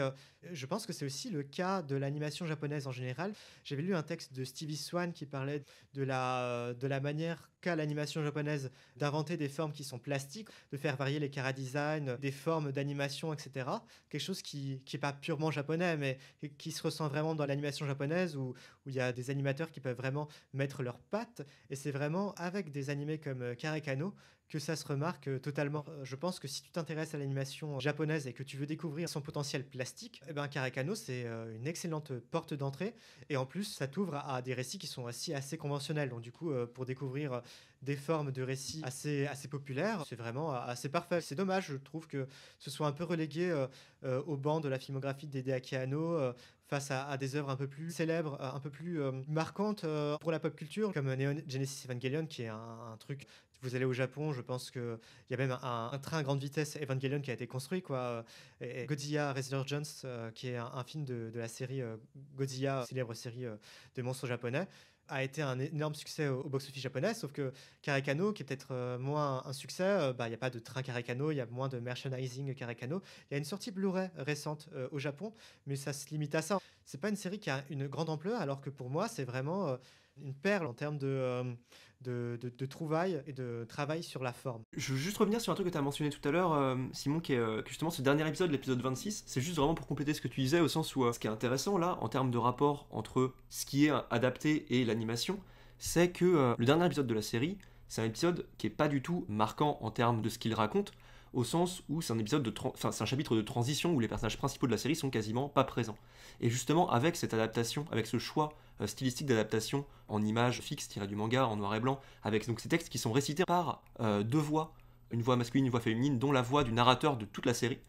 je pense que c'est aussi le cas de l'animation japonaise en général. J'avais lu un texte de Stevie Swan qui parlait de la manière qu'a l'animation japonaise d'inventer des formes qui sont plastiques, de faire varier les chara-design, des formes d'animation, etc. Quelque chose qui n'est pas purement japonais, mais qui se ressent vraiment dans l'animation japonaise, où il y a des animateurs qui peuvent vraiment mettre leurs pattes. Et c'est vraiment avec des animés comme Karekano que ça se remarque totalement. Je pense que si tu t'intéresses à l'animation japonaise et que tu veux découvrir son potentiel plastique, eh ben Karekano, c'est une excellente porte d'entrée. Et en plus, ça t'ouvre à des récits qui sont aussi assez conventionnels. Donc du coup, pour découvrir des formes de récits assez populaires, c'est vraiment assez parfait. C'est dommage, je trouve, que ce soit un peu relégué au banc de la filmographie d'Hideaki Anno, face à des œuvres un peu plus célèbres, un peu plus marquantes pour la pop culture, comme Neon Genesis Evangelion, qui est un truc. Vous allez au Japon, je pense qu'il y a même un train à grande vitesse Evangelion qui a été construit, quoi. Et Godzilla Resurgence, qui est un film de la série Godzilla, célèbre série de monstres japonais, a été un énorme succès au box-office japonais, sauf que Karekano, qui est peut-être moins un succès, il n'y a pas de train Karekano, il y a moins de merchandising Karekano. Il y a une sortie Blu-ray récente au Japon, mais ça se limite à ça. C'est pas une série qui a une grande ampleur, alors que pour moi, c'est vraiment une perle en termes de trouvailles et de travail sur la forme.
Je veux juste revenir sur un truc que tu as mentionné tout à l'heure, Simon, qui est que justement ce dernier épisode, l'épisode 26, c'est juste vraiment pour compléter ce que tu disais, au sens où ce qui est intéressant là, en termes de rapport entre ce qui est adapté et l'animation, c'est que le dernier épisode de la série, c'est un épisode qui est pas du tout marquant en termes de ce qu'il raconte, au sens où c'est un épisode c'est un chapitre de transition où les personnages principaux de la série sont quasiment pas présents. Et justement, avec cette adaptation, avec ce choix stylistique d'adaptation en images fixes tirées du manga, en noir et blanc, avec donc ces textes qui sont récités par deux voix, une voix masculine, une voix féminine, dont la voix du narrateur de toute la série.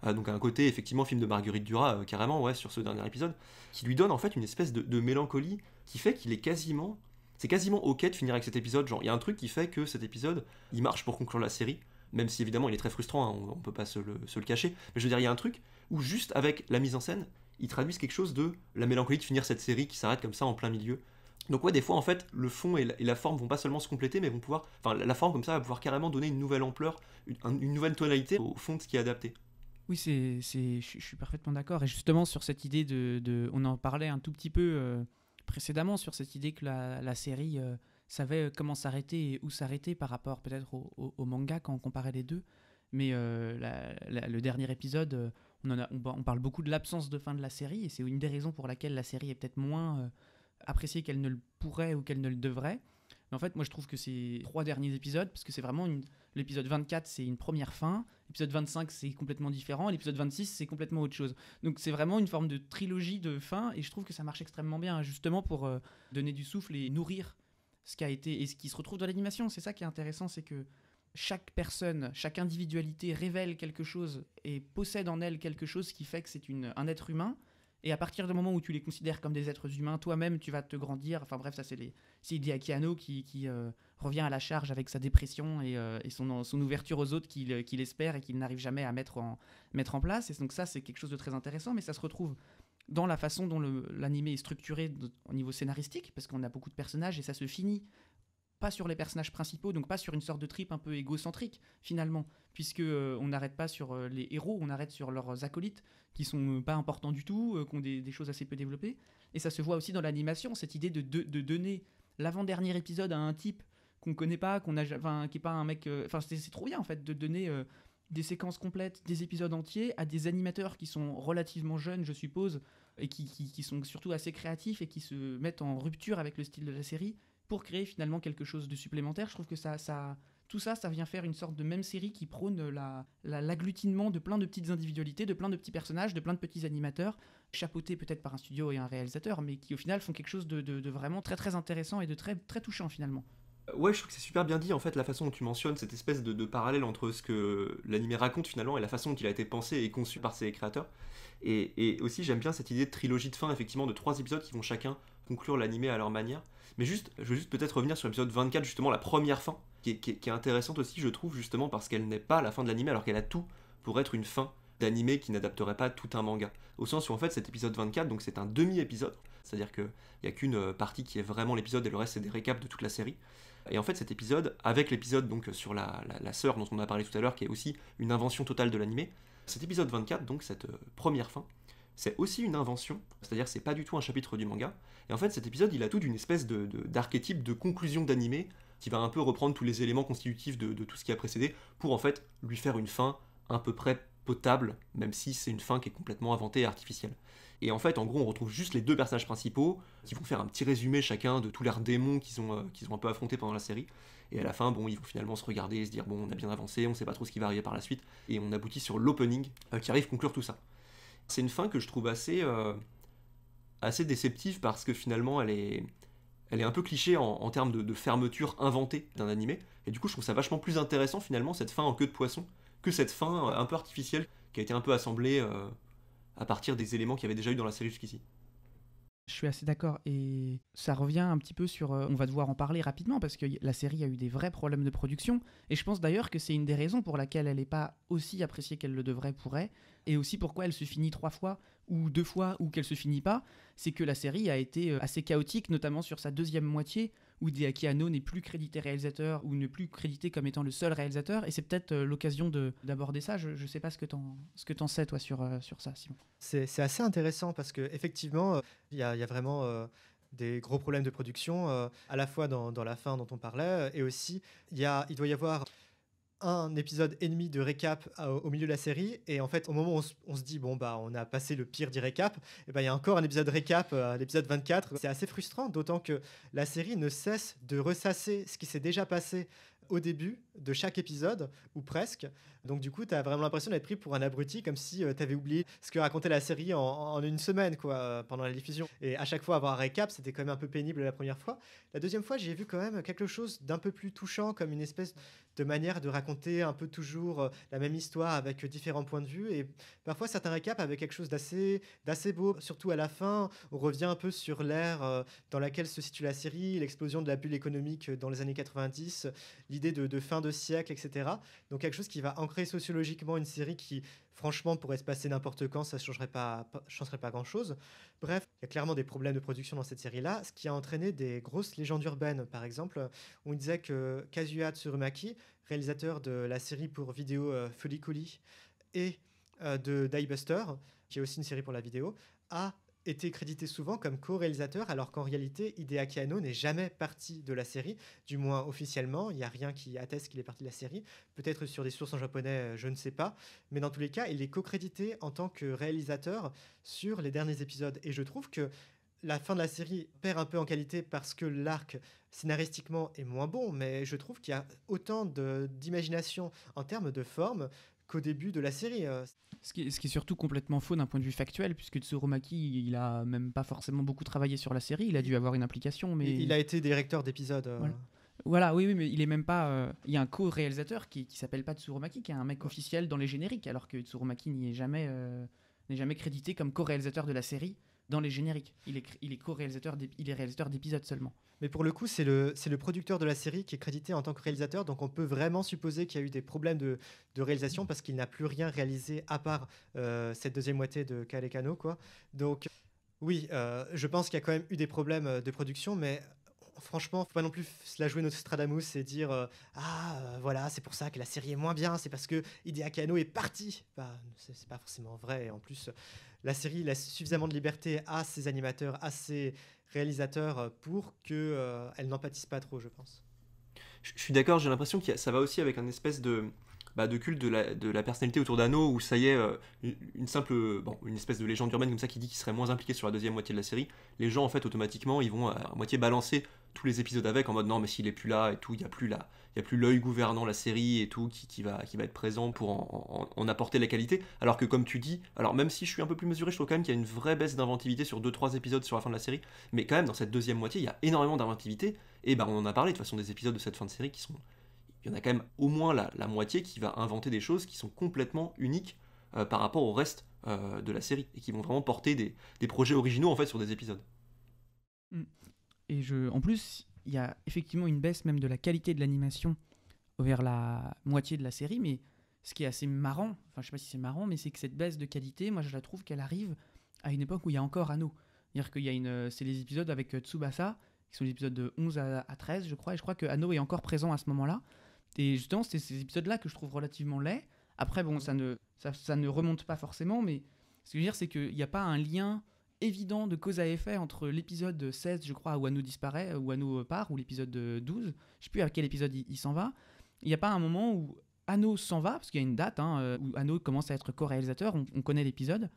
Donc un côté effectivement film de Marguerite Duras carrément, ouais, sur ce dernier épisode, qui lui donne en fait une espèce de mélancolie qui fait qu'il est quasiment... C'est quasiment ok de finir avec cet épisode. Genre, il y a un truc qui fait que cet épisode, il marche pour conclure la série, même si évidemment il est très frustrant, hein, on peut pas se le cacher. Mais je veux dire, il y a un truc où juste avec la mise en scène, ils traduisent quelque chose de la mélancolie de finir cette série qui s'arrête comme ça en plein milieu. Donc ouais, des fois en fait, le fond et la forme vont pas seulement se compléter, mais vont pouvoir... Enfin, la forme comme ça va pouvoir carrément donner une nouvelle ampleur, une nouvelle tonalité au fond de ce qui est adapté.
Oui, je suis parfaitement d'accord. Et justement, sur cette idée on en parlait un tout petit peu précédemment, sur cette idée que la série savait comment s'arrêter et où s'arrêter par rapport peut-être au manga quand on comparait les deux. Mais le dernier épisode, on parle beaucoup de l'absence de fin de la série, et c'est une des raisons pour laquelle la série est peut-être moins appréciée qu'elle ne le pourrait ou qu'elle ne le devrait. Mais en fait, moi, je trouve que ces 3 derniers épisodes, parce que c'est vraiment l'épisode 24, c'est une première fin. L'épisode 25, c'est complètement différent. Et l'épisode 26, c'est complètement autre chose. Donc, c'est vraiment une forme de trilogie de fin. Et je trouve que ça marche extrêmement bien, justement, pour donner du souffle et nourrir ce qui a été et ce qui se retrouve dans l'animation. C'est ça qui est intéressant, c'est que chaque personne, chaque individualité révèle quelque chose et possède en elle quelque chose qui fait que c'est un être humain. Et à partir du moment où tu les considères comme des êtres humains, toi-même, tu vas te grandir. Enfin bref, ça c'est Hideaki Anno qui revient à la charge avec sa dépression et son ouverture aux autres qu'il espère et qu'il n'arrive jamais à mettre en place. Et donc ça, c'est quelque chose de très intéressant, mais ça se retrouve dans la façon dont l'animé est structuré au niveau scénaristique, parce qu'on a beaucoup de personnages et ça se finit pas sur les personnages principaux, donc pas sur une sorte de trip un peu égocentrique finalement, puisque on n'arrête pas sur les héros, on arrête sur leurs acolytes qui sont pas importants du tout, qui ont des choses assez peu développées. Et ça se voit aussi dans l'animation, cette idée de donner l'avant-dernier épisode à un type qu'on connaît pas, qui est pas un mec... c'est trop bien en fait de donner des séquences complètes, des épisodes entiers à des animateurs qui sont relativement jeunes, je suppose, et qui sont surtout assez créatifs et qui se mettent en rupture avec le style de la série pour créer finalement quelque chose de supplémentaire. Je trouve que tout ça vient faire une sorte de même série qui prône l'agglutinement de plein de petites individualités, de plein de petits personnages, de plein de petits animateurs, chapeautés peut-être par un studio et un réalisateur, mais qui au final font quelque chose de vraiment très très intéressant et de très, très touchant finalement.
Ouais, je trouve que c'est super bien dit en fait, la façon dont tu mentionnes cette espèce de parallèle entre ce que l'animé raconte finalement et la façon dont il a été pensé et conçu par ses créateurs. Et aussi, j'aime bien cette idée de trilogie de fin, effectivement, de 3 épisodes qui vont chacun conclure l'animé à leur manière. Mais je veux juste peut-être revenir sur l'épisode 24, justement, la première fin, qui est intéressante aussi, je trouve, justement, parce qu'elle n'est pas la fin de l'animé, alors qu'elle a tout pour être une fin d'animé qui n'adapterait pas tout un manga. Au sens où, en fait, cet épisode 24, donc c'est un demi-épisode, c'est-à-dire qu'il n'y a qu'une partie qui est vraiment l'épisode et le reste, c'est des récaps de toute la série. Et en fait, cet épisode, avec l'épisode donc sur la sœur dont on a parlé tout à l'heure, qui est aussi une invention totale de l'animé, cet épisode 24, donc cette première fin, c'est aussi une invention, c'est-à-dire c'est pas du tout un chapitre du manga. Et en fait, cet épisode, il a tout d'une espèce d'archétype de conclusion d'animé qui va un peu reprendre tous les éléments constitutifs de tout ce qui a précédé pour en fait lui faire une fin à peu près potable, même si c'est une fin qui est complètement inventée et artificielle. Et en fait, en gros, on retrouve juste les 2 personnages principaux qui vont faire un petit résumé chacun de tous leurs démons qu'ils ont un peu affrontés pendant la série. Et à la fin, bon, ils vont finalement se regarder et se dire bon, on a bien avancé, on sait pas trop ce qui va arriver par la suite. Et on aboutit sur l'opening qui arrive conclure tout ça. C'est une fin que je trouve assez déceptive parce que finalement, elle est un peu cliché en termes de fermeture inventée d'un animé. Et du coup, je trouve ça vachement plus intéressant finalement, cette fin en queue de poisson, que cette fin un peu artificielle qui a été un peu assemblée à partir des éléments qu'il y avait déjà eu dans la série jusqu'ici.
Je suis assez d'accord et ça revient un petit peu sur... on va devoir en parler rapidement parce que la série a eu des vrais problèmes de production et je pense d'ailleurs que c'est une des raisons pour laquelle elle n'est pas aussi appréciée qu'elle le pourrait et aussi pourquoi elle se finit 3 fois ou 2 fois ou qu'elle se finit pas, c'est que la série a été assez chaotique, notamment sur sa deuxième moitié où Hideaki Anno n'est plus crédité réalisateur ou n'est plus crédité comme étant le seul réalisateur et c'est peut-être l'occasion d'aborder ça. Je sais pas ce que t'en sais toi sur ça, Simon.
C'est assez intéressant parce qu'effectivement, il y a vraiment des gros problèmes de production, à la fois dans la fin dont on parlait, et aussi il doit y avoir un épisode et demi de récap au milieu de la série, et en fait au moment où on se dit bon bah on a passé le pire du récap, et ben il y a encore un épisode récap, l'épisode 24. C'est assez frustrant, d'autant que la série ne cesse de ressasser ce qui s'est déjà passé au début de chaque épisode, ou presque. Donc du coup, tu as vraiment l'impression d'être pris pour un abruti, comme si tu avais oublié ce que racontait la série en une semaine, quoi, pendant la diffusion. Et à chaque fois, avoir un récap, c'était quand même un peu pénible la première fois. La deuxième fois, j'ai vu quand même quelque chose d'un peu plus touchant, comme une espèce de manière de raconter un peu toujours la même histoire avec différents points de vue. Et parfois, certains récaps avaient quelque chose d'assez beau. Surtout à la fin, on revient un peu sur l'ère dans laquelle se situe la série, l'explosion de la bulle économique dans les années 90, l'idée de fin de siècle, etc. Donc quelque chose qui va ancrer sociologiquement une série qui, franchement, pourrait se passer n'importe quand, ça ne changerait pas grand-chose. Bref, il y a clairement des problèmes de production dans cette série-là, ce qui a entraîné des grosses légendes urbaines. Par exemple, on disait que Kazuya Tsurumaki, réalisateur de la série pour vidéo Fooly Cooly et de Die Buster, qui est aussi une série pour la vidéo, a été crédité souvent comme co-réalisateur, alors qu'en réalité, Hideaki Anno n'est jamais parti de la série, du moins officiellement. Il n'y a rien qui atteste qu'il est parti de la série. Peut-être sur des sources en japonais, je ne sais pas. Mais dans tous les cas, il est co-crédité en tant que réalisateur sur les derniers épisodes. Et je trouve que la fin de la série perd un peu en qualité parce que l'arc scénaristiquement est moins bon, mais je trouve qu'il y a autant d'imagination en termes de forme qu'au début de la série.
Ce qui est surtout complètement faux d'un point de vue factuel, puisque Tsurumaki, il a même pas forcément beaucoup travaillé sur la série, il a dû avoir une implication, mais...
Il a été directeur d'épisode.
Voilà, oui, mais il est même pas... Il y a un co-réalisateur qui s'appelle pas Tsurumaki, qui est un mec officiel dans les génériques, alors que Tsurumaki n'est jamais crédité comme co-réalisateur de la série dans les génériques. Il est co-réalisateur, il est réalisateur d'épisodes seulement.
Mais pour le coup, c'est le producteur de la série qui est crédité en tant que réalisateur, donc on peut vraiment supposer qu'il y a eu des problèmes de réalisation parce qu'il n'a plus rien réalisé à part cette deuxième moitié de Kalekano, quoi. Donc oui, je pense qu'il y a quand même eu des problèmes de production, mais franchement, faut pas non plus se la jouer Nostradamus et dire voilà, c'est pour ça que la série est moins bien, c'est parce que Hideaki Anno est parti. Bah, c'est pas forcément vrai. Et en plus, la série laisse suffisamment de liberté à ses animateurs, à ses réalisateurs pour qu'elle n'empathise pas trop, je pense.
Je suis d'accord, j'ai l'impression que ça va aussi avec un espèce de culte de la personnalité autour d'Anno, où ça y est, une espèce de légende urbaine comme ça qui dit qu'il serait moins impliqué sur la deuxième moitié de la série. Les gens, en fait, automatiquement, ils vont à moitié balancer tous les épisodes avec, en mode non, mais s'il est plus là et tout, il y a plus l'œil gouvernant la série et tout qui va être présent pour en apporter la qualité. Alors que, comme tu dis, alors même si je suis un peu plus mesuré, je trouve quand même qu'il y a une vraie baisse d'inventivité sur 2-3 épisodes sur la fin de la série, mais quand même, dans cette deuxième moitié, il y a énormément d'inventivité, et on en a parlé de toute façon des épisodes de cette fin de série qui sont... Il y en a quand même au moins la moitié qui va inventer des choses qui sont complètement uniques par rapport au reste de la série et qui vont vraiment porter des projets originaux en fait sur des épisodes.
Et en plus, il y a effectivement une baisse même de la qualité de l'animation vers la moitié de la série, mais ce qui est assez marrant, enfin je sais pas si c'est marrant, mais c'est que cette baisse de qualité, moi je la trouve qu'elle arrive à une époque où il y a encore Anno. C'est-à-dire qu'il y a c'est les épisodes avec Tsubasa, qui sont les épisodes de 11 à 13 je crois, et je crois que Anno est encore présent à ce moment-là. Et justement, c'est ces épisodes-là que je trouve relativement laids. Après, bon, ça ne remonte pas forcément, mais ce que je veux dire, c'est qu'il n'y a pas un lien évident de cause à effet entre l'épisode 16, je crois, où Anno disparaît, où Anno part, ou l'épisode 12, je ne sais plus à quel épisode il s'en va. Il n'y a pas un moment où Anno s'en va, parce qu'il y a une date où Anno commence à être co-réalisateur, on connaît l'épisode.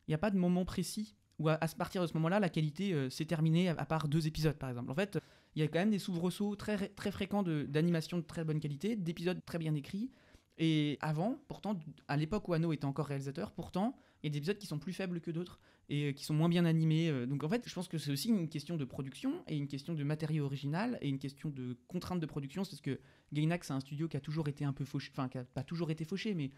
Il n'y a pas de moment précis où à partir de ce moment-là, la qualité s'est terminée à part 2 épisodes, par exemple. En fait, il y a quand même des soubresauts très, très fréquents d'animation de très bonne qualité, d'épisodes très bien écrits. Et avant, pourtant, à l'époque où Anno était encore réalisateur, pourtant, il y a des épisodes qui sont plus faibles que d'autres et qui sont moins bien animés. Donc en fait, je pense que c'est aussi une question de production et une question de matériau original et une question de contrainte de production. C'est parce que Gainax, c'est un studio qui a toujours été un peu fauché, enfin, qui n'a pas toujours été fauché, mais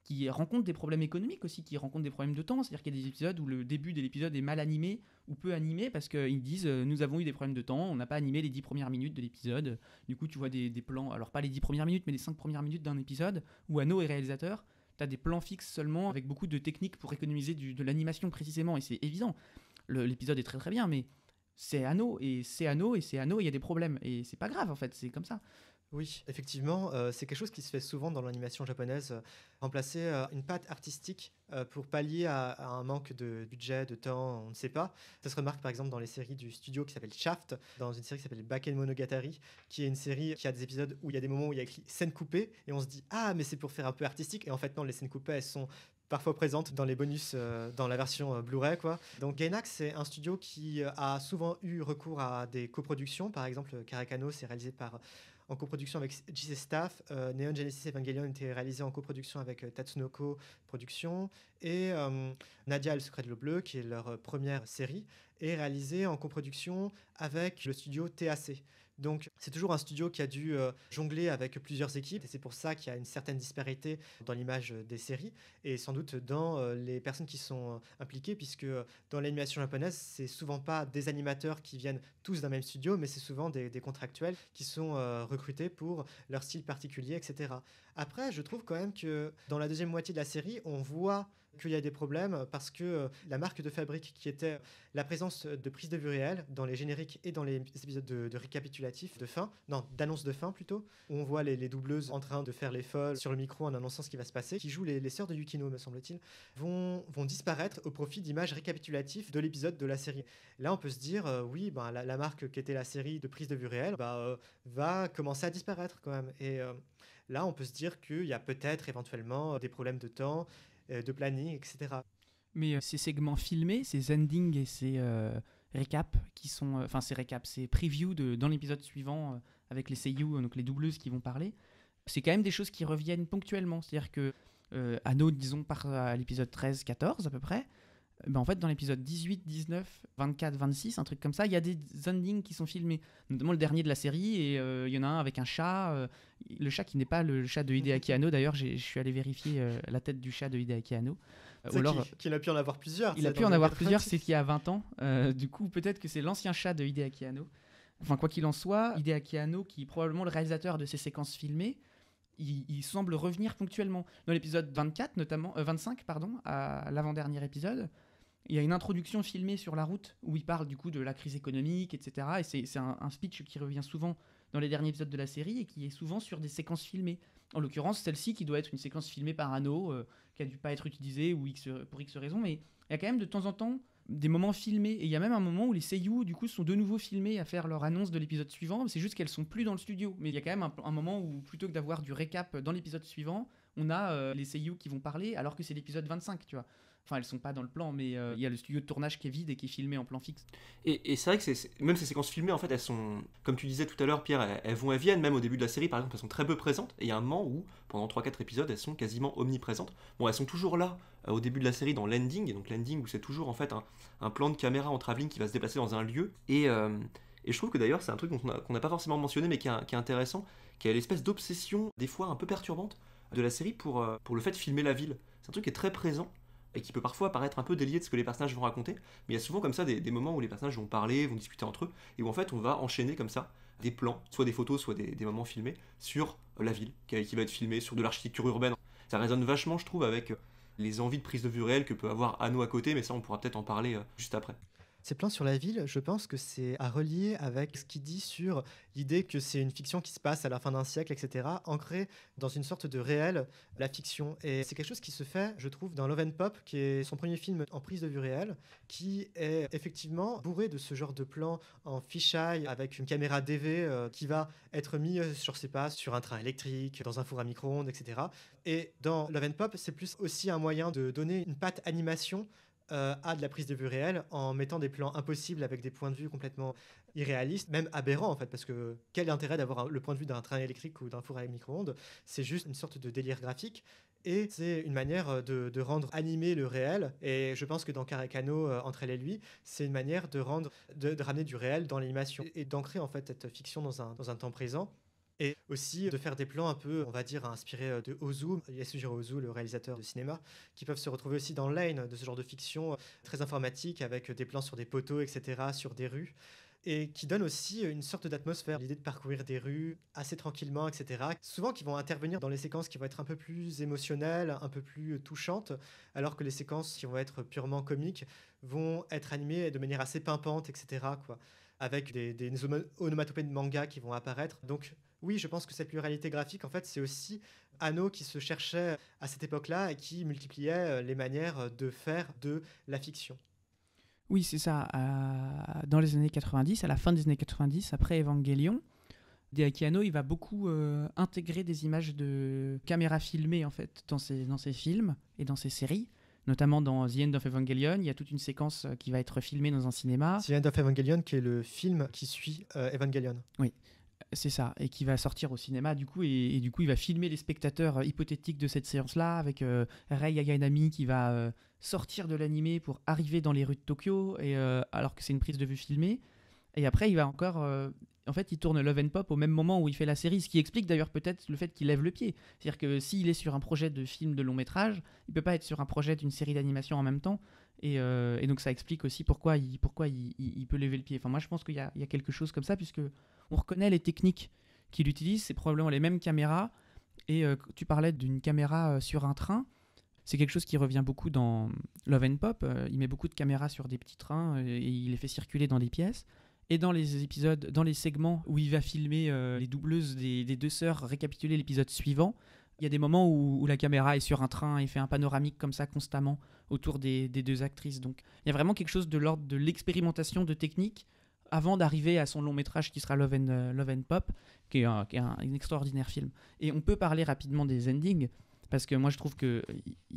qui rencontre des problèmes économiques aussi, qui rencontre des problèmes de temps. C'est-à-dire qu'il y a des épisodes où le début de l'épisode est mal animé ou peu animé parce qu'ils disent nous avons eu des problèmes de temps, on n'a pas animé les 10 premières minutes de l'épisode. Du coup, tu vois des plans, alors pas les 10 premières minutes, mais les 5 premières minutes d'un épisode où Anno est réalisateur. Tu as des plans fixes seulement avec beaucoup de techniques pour économiser de l'animation précisément, et c'est évident. L'épisode est très très bien, mais c'est Anno, et c'est Anno, et c'est Anno, il y a des problèmes. Et c'est pas grave en fait, c'est comme ça.
Oui, effectivement, c'est quelque chose qui se fait souvent dans l'animation japonaise, remplacer une patte artistique pour pallier à un manque de budget, de temps, on ne sait pas. Ça se remarque par exemple dans les séries du studio qui s'appelle Shaft, dans une série qui s'appelle Baken Monogatari, qui est une série qui a des épisodes où il y a des moments où il y a écrit scène coupée, et on se dit ah mais c'est pour faire un peu artistique, et en fait non, les scènes coupées elles sont parfois présentes dans les bonus dans la version Blu-ray, quoi. Donc Gainax, c'est un studio qui a souvent eu recours à des coproductions. Par exemple, Karakano, c'est réalisé en coproduction avec JC Staff. Neon Genesis Evangelion était réalisé en coproduction avec Tatsunoko Productions. Et Nadia et le secret de l'eau bleue, qui est leur première série, est réalisée en coproduction avec le studio TAC. Donc c'est toujours un studio qui a dû jongler avec plusieurs équipes, et c'est pour ça qu'il y a une certaine disparité dans l'image des séries et sans doute dans les personnes qui sont impliquées, puisque dans l'animation japonaise, c'est souvent pas des animateurs qui viennent tous d'un même studio, mais c'est souvent des contractuels qui sont recrutés pour leur style particulier, etc. Après, je trouve quand même que dans la deuxième moitié de la série, on voit qu'il y a des problèmes parce que la marque de fabrique qui était la présence de prises de vue réelles dans les génériques et dans les épisodes de récapitulatif de fin, non, d'annonce de fin plutôt, où on voit les doubleuses en train de faire les folles sur le micro en annonçant ce qui va se passer, qui jouent les sœurs de Yukino, me semble-t-il, vont disparaître au profit d'images récapitulatives de l'épisode de la série. Là, on peut se dire, oui, ben, la marque qui était la série de prise de vue réelle va commencer à disparaître quand même. Et là, on peut se dire qu'il y a peut-être éventuellement des problèmes de temps, de planning, etc.
Mais ces segments filmés, ces endings et récaps qui sont, enfin ces récaps, ces previews dans l'épisode suivant avec les seiyuu, donc les doubleuses qui vont parler. C'est quand même des choses qui reviennent ponctuellement, c'est-à-dire que Anno, disons à l'épisode 13-14 à peu près, en fait dans l'épisode 18, 19, 24, 26, un truc comme ça, il y a des endings qui sont filmés, notamment le dernier de la série, et il y en a un avec un chat, le chat qui n'est pas le chat de Hideaki Anno, d'ailleurs je suis allé vérifier la tête du chat de Hideaki Anno.
Qu'il a pu en avoir plusieurs.
Il a pu en avoir plusieurs, c'est qu'il y a 20 ans, du coup peut-être que c'est l'ancien chat de Hideaki Anno. Enfin quoi qu'il en soit, Hideaki Anno, qui est probablement le réalisateur de ces séquences filmées, il semble revenir ponctuellement. Dans l'épisode 24, notamment, 25, pardon, à l'avant-dernier épisode, il y a une introduction filmée sur la route où il parle du coup de la crise économique, etc. Et c'est un speech qui revient souvent dans les derniers épisodes de la série et qui est souvent sur des séquences filmées. En l'occurrence, celle-ci qui doit être une séquence filmée par Anno, qui a dû pas être utilisée ou pour X raisons, mais il y a quand même de temps en temps des moments filmés, et il y a même un moment où les seiyuu du coup sont de nouveau filmés à faire leur annonce de l'épisode suivant. C'est juste qu'elles sont plus dans le studio, mais il y a quand même un moment où plutôt que d'avoir du récap dans l'épisode suivant, on a les seiyuu qui vont parler alors que c'est l'épisode 25, tu vois. Enfin, elles sont pas dans le plan, mais il y a le studio de tournage qui est vide et qui est filmé en plan fixe.
Et c'est vrai que même ces séquences filmées, en fait, elles sont, comme tu disais tout à l'heure, Pierre, elles vont et viennent, même au début de la série, par exemple, elles sont très peu présentes. Et il y a un moment où, pendant 3-4 épisodes, elles sont quasiment omniprésentes. Bon, elles sont toujours là, au début de la série, dans l'ending. Et donc, l'ending, où c'est toujours, en fait, un plan de caméra en travelling qui va se déplacer dans un lieu. Et je trouve que d'ailleurs, c'est un truc qu'on n'a pas forcément mentionné, mais qui est intéressant, qui est l'espèce d'obsession, des fois un peu perturbante, de la série pour le fait de filmer la ville. C'est un truc qui est très présent et qui peut parfois paraître un peu délié de ce que les personnages vont raconter, mais il y a souvent comme ça des moments où les personnages vont parler, vont discuter entre eux, et où en fait on va enchaîner comme ça des plans, soit des photos, soit des moments filmés, sur la ville, qui va être filmée, sur de l'architecture urbaine. Ça résonne vachement, je trouve, avec les envies de prise de vue réelle que peut avoir Anno à côté, mais ça on pourra peut-être en parler juste après.
Ces plans sur la ville, je pense que c'est à relier avec ce qu'il dit sur l'idée que c'est une fiction qui se passe à la fin d'un siècle, etc., ancrée dans une sorte de réel, la fiction. Et c'est quelque chose qui se fait, je trouve, dans Love and Pop, qui est son premier film en prise de vue réelle, qui est effectivement bourré de ce genre de plans en fisheye, avec une caméra DV qui va être mis, je sais pas, sur un train électrique, dans un four à micro-ondes, etc. Et dans Love and Pop, c'est plus aussi un moyen de donner une patte animation à de la prise de vue réelle en mettant des plans impossibles avec des points de vue complètement irréalistes, même aberrants en fait, parce que quel intérêt d'avoir le point de vue d'un train électrique ou d'un four à micro-ondes? C'est juste une sorte de délire graphique et c'est une manière de rendre animé le réel, et je pense que dans Karekano, entre elle et lui, c'est une manière de ramener du réel dans l'animation et d'ancrer en fait cette fiction dans un temps présent. Et aussi de faire des plans un peu, on va dire, inspirés de Ozu, Yasujiro Ozu, le réalisateur de cinéma, qui peuvent se retrouver aussi dans Lane, de ce genre de fiction très informatique, avec des plans sur des poteaux, etc., sur des rues, et qui donne aussi une sorte d'atmosphère, l'idée de parcourir des rues assez tranquillement, etc. Souvent qui vont intervenir dans les séquences qui vont être un peu plus émotionnelles, un peu plus touchantes, alors que les séquences qui vont être purement comiques vont être animées de manière assez pimpante, etc., quoi, avec des onomatopées de manga qui vont apparaître. Donc oui, je pense que cette pluralité graphique, en fait, c'est aussi Anno qui se cherchait à cette époque-là et qui multipliait les manières de faire de la fiction.
Oui, c'est ça. Dans les années 90, à la fin des années 90, après Evangelion, Hideaki Anno, il va beaucoup intégrer des images de caméra filmée en fait, dans ses films et dans ses séries. Notamment dans The End of Evangelion, il y a toute une séquence qui va être filmée dans un cinéma.
The End of Evangelion, qui est le film qui suit Evangelion.
Oui. C'est ça, et qui va sortir au cinéma du coup, et du coup il va filmer les spectateurs hypothétiques de cette séance-là, avec Rei Ayanami qui va sortir de l'animé pour arriver dans les rues de Tokyo, et, alors que c'est une prise de vue filmée. Et après il va encore... en fait il tourne Love and Pop au même moment où il fait la série, ce qui explique d'ailleurs peut-être le fait qu'il lève le pied. C'est-à-dire que s'il est sur un projet de film de long métrage, il peut pas être sur un projet d'une série d'animation en même temps. Et donc ça explique aussi pourquoi il peut lever le pied. Enfin moi je pense qu'il y a quelque chose comme ça, puisque on reconnaît les techniques qu'il utilise, c'est probablement les mêmes caméras. Et tu parlais d'une caméra sur un train, c'est quelque chose qui revient beaucoup dans Love and Pop. Il met beaucoup de caméras sur des petits trains et il les fait circuler dans des pièces. Et dans les épisodes, dans les segments où il va filmer les doubleuses des deux sœurs, récapituler l'épisode suivant, il y a des moments où la caméra est sur un train et fait un panoramique comme ça constamment autour des deux actrices. Donc il y a vraiment quelque chose de l'ordre de l'expérimentation de technique avant d'arriver à son long métrage qui sera Love and Pop, qui est un extraordinaire film. Et on peut parler rapidement des endings, parce que moi je trouve qu'il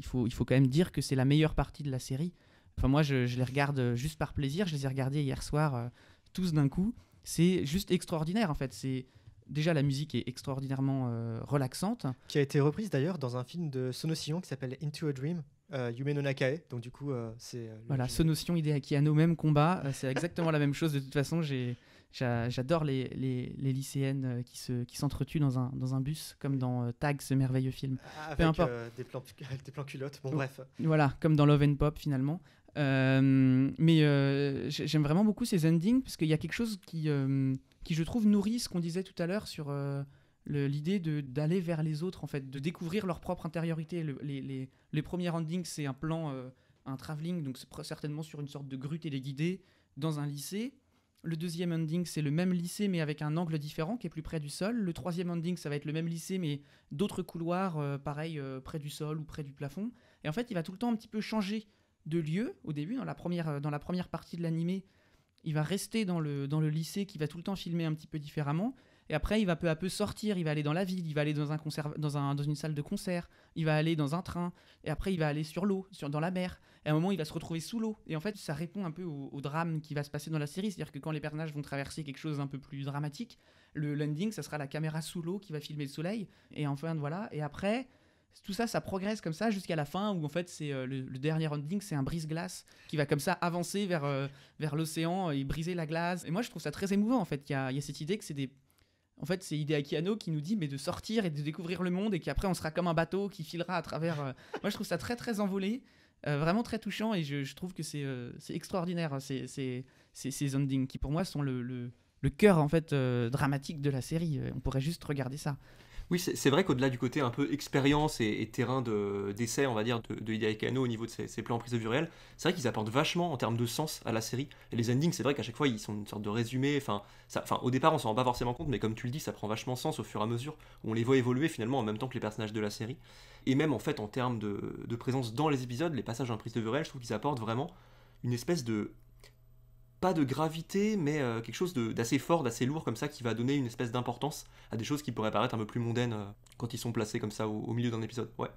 faut quand même dire que c'est la meilleure partie de la série, Enfin, moi, je les regarde juste par plaisir. Je les ai regardés hier soir, tous d'un coup. C'est juste extraordinaire, en fait. Déjà, la musique est extraordinairement relaxante.
Qui a été reprise d'ailleurs dans un film de Sono Shion qui s'appelle Into a Dream, Yume no Nakae. Donc du coup, c'est...
Voilà, Sonotion, Hideaki Anno, même combat. C'est exactement la même chose. De toute façon, j'adore les lycéennes qui s'entretuent dans un bus, comme dans Tag, ce merveilleux film.
Avec
Peu importe.
avec des plans culottes. Bon, bref.
Voilà, comme dans Love and Pop, finalement. Mais j'aime vraiment beaucoup ces endings, parce qu'il y a quelque chose qui, je trouve, nourrit ce qu'on disait tout à l'heure sur l'idée d'aller vers les autres, en fait, de découvrir leur propre intériorité. Les premiers endings, c'est un plan, un travelling, donc c'est certainement sur une sorte de grue téléguidée dans un lycée. Le deuxième ending, c'est le même lycée, mais avec un angle différent, qui est plus près du sol. Le troisième ending, ça va être le même lycée, mais d'autres couloirs, pareil, près du sol ou près du plafond. Et en fait, il va tout le temps un petit peu changer de lieu. Au début, dans la première partie de l'animé, il va rester dans le lycée, qui va tout le temps filmer un petit peu différemment. Et après, il va peu à peu sortir, il va aller dans la ville, il va aller dans une salle de concert, il va aller dans un train, et après, il va aller sur l'eau, dans la mer. Et à un moment, il va se retrouver sous l'eau. Et en fait, ça répond un peu au drame qui va se passer dans la série. C'est-à-dire que quand les personnages vont traverser quelque chose un peu plus dramatique, le landing, ça sera la caméra sous l'eau qui va filmer le soleil. Et enfin, voilà. Et après, tout ça, ça progresse comme ça jusqu'à la fin, où en fait, c'est le dernier ending, c'est un brise-glace qui va comme ça avancer vers l'océan et briser la glace. Et moi, je trouve ça très émouvant, en fait. Il y a cette idée que en fait, c'est Hideaki Anno qui nous dit de sortir et de découvrir le monde, et qu'après on sera comme un bateau qui filera à travers. Moi, je trouve ça très très envolé, vraiment très touchant, et je trouve que c'est extraordinaire, ces endings qui pour moi sont le cœur, en fait, dramatique de la série. On pourrait juste regarder ça.
Oui, c'est vrai qu'au-delà du côté un peu expérience et terrain d'essai, on va dire, de Hideaki Anno au niveau de ses plans en prise de vue réelle, c'est vrai qu'ils apportent vachement en termes de sens à la série. Et les endings, c'est vrai qu'à chaque fois, ils sont une sorte de résumé. Au départ, on s'en rend pas forcément compte, mais comme tu le dis, ça prend vachement sens au fur et à mesure où on les voit évoluer finalement en même temps que les personnages de la série. Et même en fait, en termes de présence dans les épisodes, les passages en prise de vue réelle, je trouve qu'ils apportent vraiment une espèce de... pas de gravité, mais quelque chose d'assez fort, d'assez lourd comme ça, qui va donner une espèce d'importance à des choses qui pourraient paraître un peu plus mondaines quand ils sont placés comme ça au milieu d'un épisode. Ouais.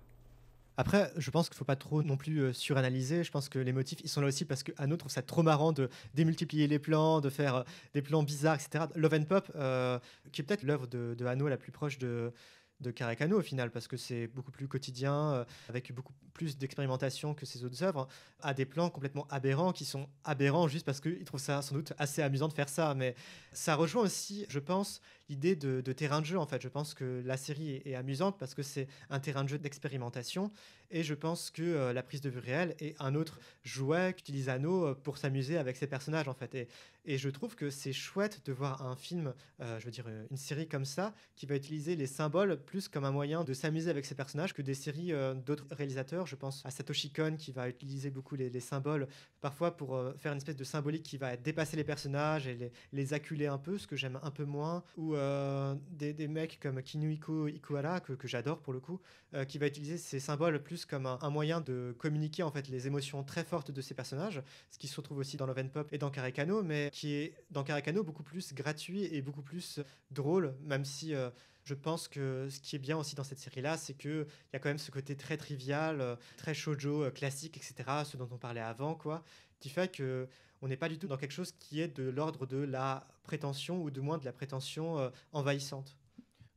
Après, je pense qu'il ne faut pas trop non plus suranalyser. Je pense que les motifs, ils sont là aussi parce que Anno trouve ça trop marrant de démultiplier les plans, de faire des plans bizarres, etc. Love and Pop, qui est peut-être l'œuvre de Anno la plus proche de Karekano au final, parce que c'est beaucoup plus quotidien, avec beaucoup plus d'expérimentation que ses autres œuvres, a des plans complètement aberrants, qui sont aberrants juste parce qu'ils trouvent ça sans doute assez amusant de faire ça. Mais ça rejoint aussi, je pense, l'idée de terrain de jeu, en fait. Je pense que la série est amusante parce que c'est un terrain de jeu d'expérimentation, et je pense que la prise de vue réelle est un autre jouet qu'utilise Anno pour s'amuser avec ses personnages, en fait. Et je trouve que c'est chouette de voir un film, je veux dire une série comme ça, qui va utiliser les symboles plus comme un moyen de s'amuser avec ses personnages que des séries d'autres réalisateurs. Je pense à Satoshi Kon qui va utiliser beaucoup les symboles, parfois pour faire une espèce de symbolique qui va dépasser les personnages et les acculer un peu, ce que j'aime un peu moins. Ou des mecs comme Kinuhiko Ikuhara, que j'adore pour le coup, qui va utiliser ces symboles plus comme un moyen de communiquer en fait les émotions très fortes de ces personnages, ce qui se retrouve aussi dans Love and Pop et dans Karekano, mais qui est dans Karekano beaucoup plus gratuit et beaucoup plus drôle, même si je pense que ce qui est bien aussi dans cette série-là, c'est qu'il y a quand même ce côté très trivial, très shoujo, classique, etc., ce dont on parlait avant, quoi, qui fait qu'on n'est pas du tout dans quelque chose qui est de l'ordre de la prétention, ou du moins de la prétention envahissante.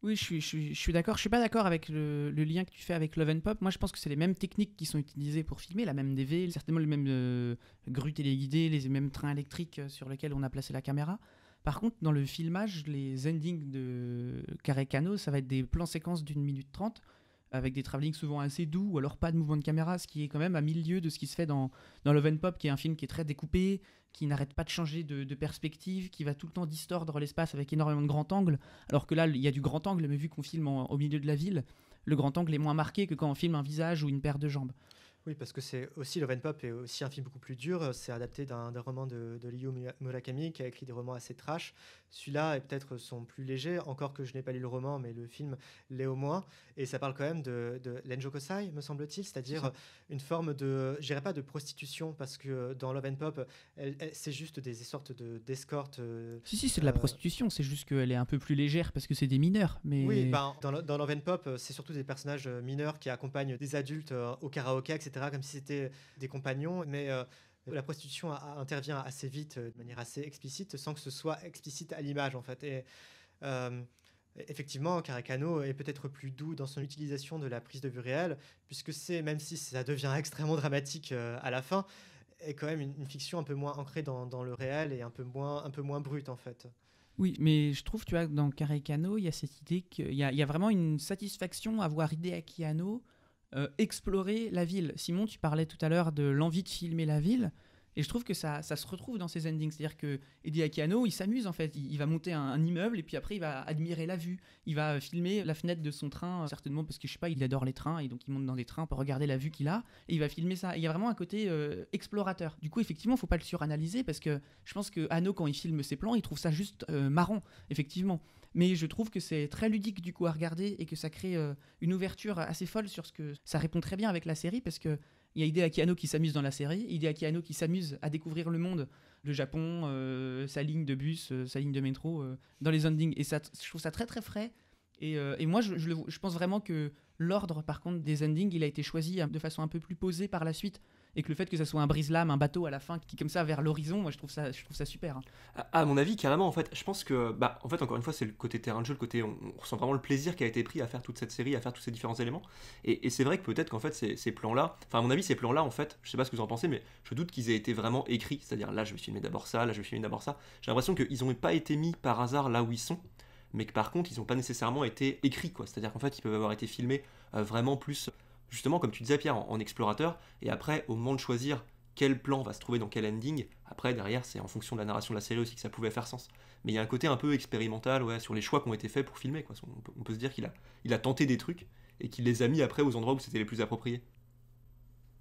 Oui, je suis d'accord. Je suis pas d'accord avec le lien que tu fais avec Love and Pop. Moi, je pense que c'est les mêmes techniques qui sont utilisées pour filmer, la même DV, certainement les mêmes grues téléguidées, les mêmes trains électriques sur lesquels on a placé la caméra. Par contre, dans le filmage, les endings de Karekano, ça va être des plans séquences d'1 minute 30, avec des travelling souvent assez doux, ou alors pas de mouvement de caméra, ce qui est quand même à milieu de ce qui se fait dans Love and Pop, qui est un film qui est très découpé, qui n'arrête pas de changer de perspective, qui va tout le temps distordre l'espace avec énormément de grand angle, alors que là, il y a du grand angle, mais vu qu'on filme au milieu de la ville, le grand angle est moins marqué que quand on filme un visage ou une paire de jambes.
Oui, parce que c'est aussi Love and Pop est aussi un film beaucoup plus dur. C'est adapté d'un roman de Ryo Murakami, qui a écrit des romans assez trash. Celui-là est peut-être son plus léger, encore que je n'ai pas lu le roman, mais le film l'est au moins. Et ça parle quand même de l'enjokosai, me semble-t-il, c'est-à-dire une forme de, je dirais pas de prostitution, parce que dans Love and Pop, c'est juste des sortes d'escortes.
Si, c'est de la prostitution, c'est juste qu'elle est un peu plus légère parce que c'est des mineurs. Mais...
Oui, dans Love and Pop, c'est surtout des personnages mineurs qui accompagnent des adultes au karaoké, etc., comme si c'était des compagnons. Mais La prostitution intervient assez vite, de manière assez explicite, sans que ce soit explicite à l'image en fait. Et euh, effectivement, Caracano est peut-être plus doux dans son utilisation de la prise de vue réelle, puisque c'est, même si ça devient extrêmement dramatique à la fin, est quand même une fiction un peu moins ancrée dans le réel et un peu moins brute en fait.
Oui, mais je trouve, tu vois, dans Carré-Cano, il y a cette idée qu'il y a vraiment une satisfaction à voir Hideaki Anno explorer la ville. Simon, tu parlais tout à l'heure de l'envie de filmer la ville, et je trouve que ça se retrouve dans ces endings. C'est-à-dire que Hideaki Anno, il s'amuse en fait. Il va monter un immeuble, et puis après, il va admirer la vue. Il va filmer la fenêtre de son train, certainement parce que, je sais pas, il adore les trains, et donc il monte dans des trains pour regarder la vue qu'il a, et il va filmer ça. Et il y a vraiment un côté explorateur. Du coup, effectivement, il faut pas le suranalyser, parce que je pense que Anno, quand il filme ses plans, il trouve ça juste marrant, effectivement. Mais je trouve que c'est très ludique du coup à regarder, et que ça crée une ouverture assez folle sur ce que ça répond très bien avec la série, parce que il y a Hideaki Anno qui s'amuse dans la série, Hideaki Anno qui s'amuse à découvrir le monde, le Japon, sa ligne de bus, sa ligne de métro, dans les endings. Et ça, je trouve ça très très frais. Et moi, je pense vraiment que l'ordre, par contre, des endings, il a été choisi de façon un peu plus posée par la suite. Et que le fait que ça soit un brise-lame, un bateau à la fin qui comme ça vers l'horizon, moi je trouve ça super. Hein.
À mon avis, carrément, en fait, je pense que, en fait, encore une fois, c'est le côté terrain de jeu, le côté, on ressent vraiment le plaisir qui a été pris à faire toute cette série, à faire tous ces différents éléments. Et c'est vrai que peut-être qu'en fait, ces plans-là, enfin, à mon avis, ces plans-là, en fait, je sais pas ce que vous en pensez, mais je doute qu'ils aient été vraiment écrits. C'est-à-dire, là, je vais filmer d'abord ça, là, je vais filmer d'abord ça. J'ai l'impression qu'ils n'ont pas été mis par hasard là où ils sont, mais que par contre, ils n'ont pas nécessairement été écrits, quoi. C'est-à-dire qu'en fait, ils peuvent avoir été filmés vraiment plus, justement, comme tu disais, Pierre, en explorateur, et après, au moment de choisir quel plan va se trouver dans quel ending. Après, derrière, c'est en fonction de la narration de la série aussi que ça pouvait faire sens. Mais il y a un côté un peu expérimental sur les choix qui ont été faits pour filmer, quoi. On peut se dire qu'il a tenté des trucs et qu'il les a mis après aux endroits où c'était les plus appropriés.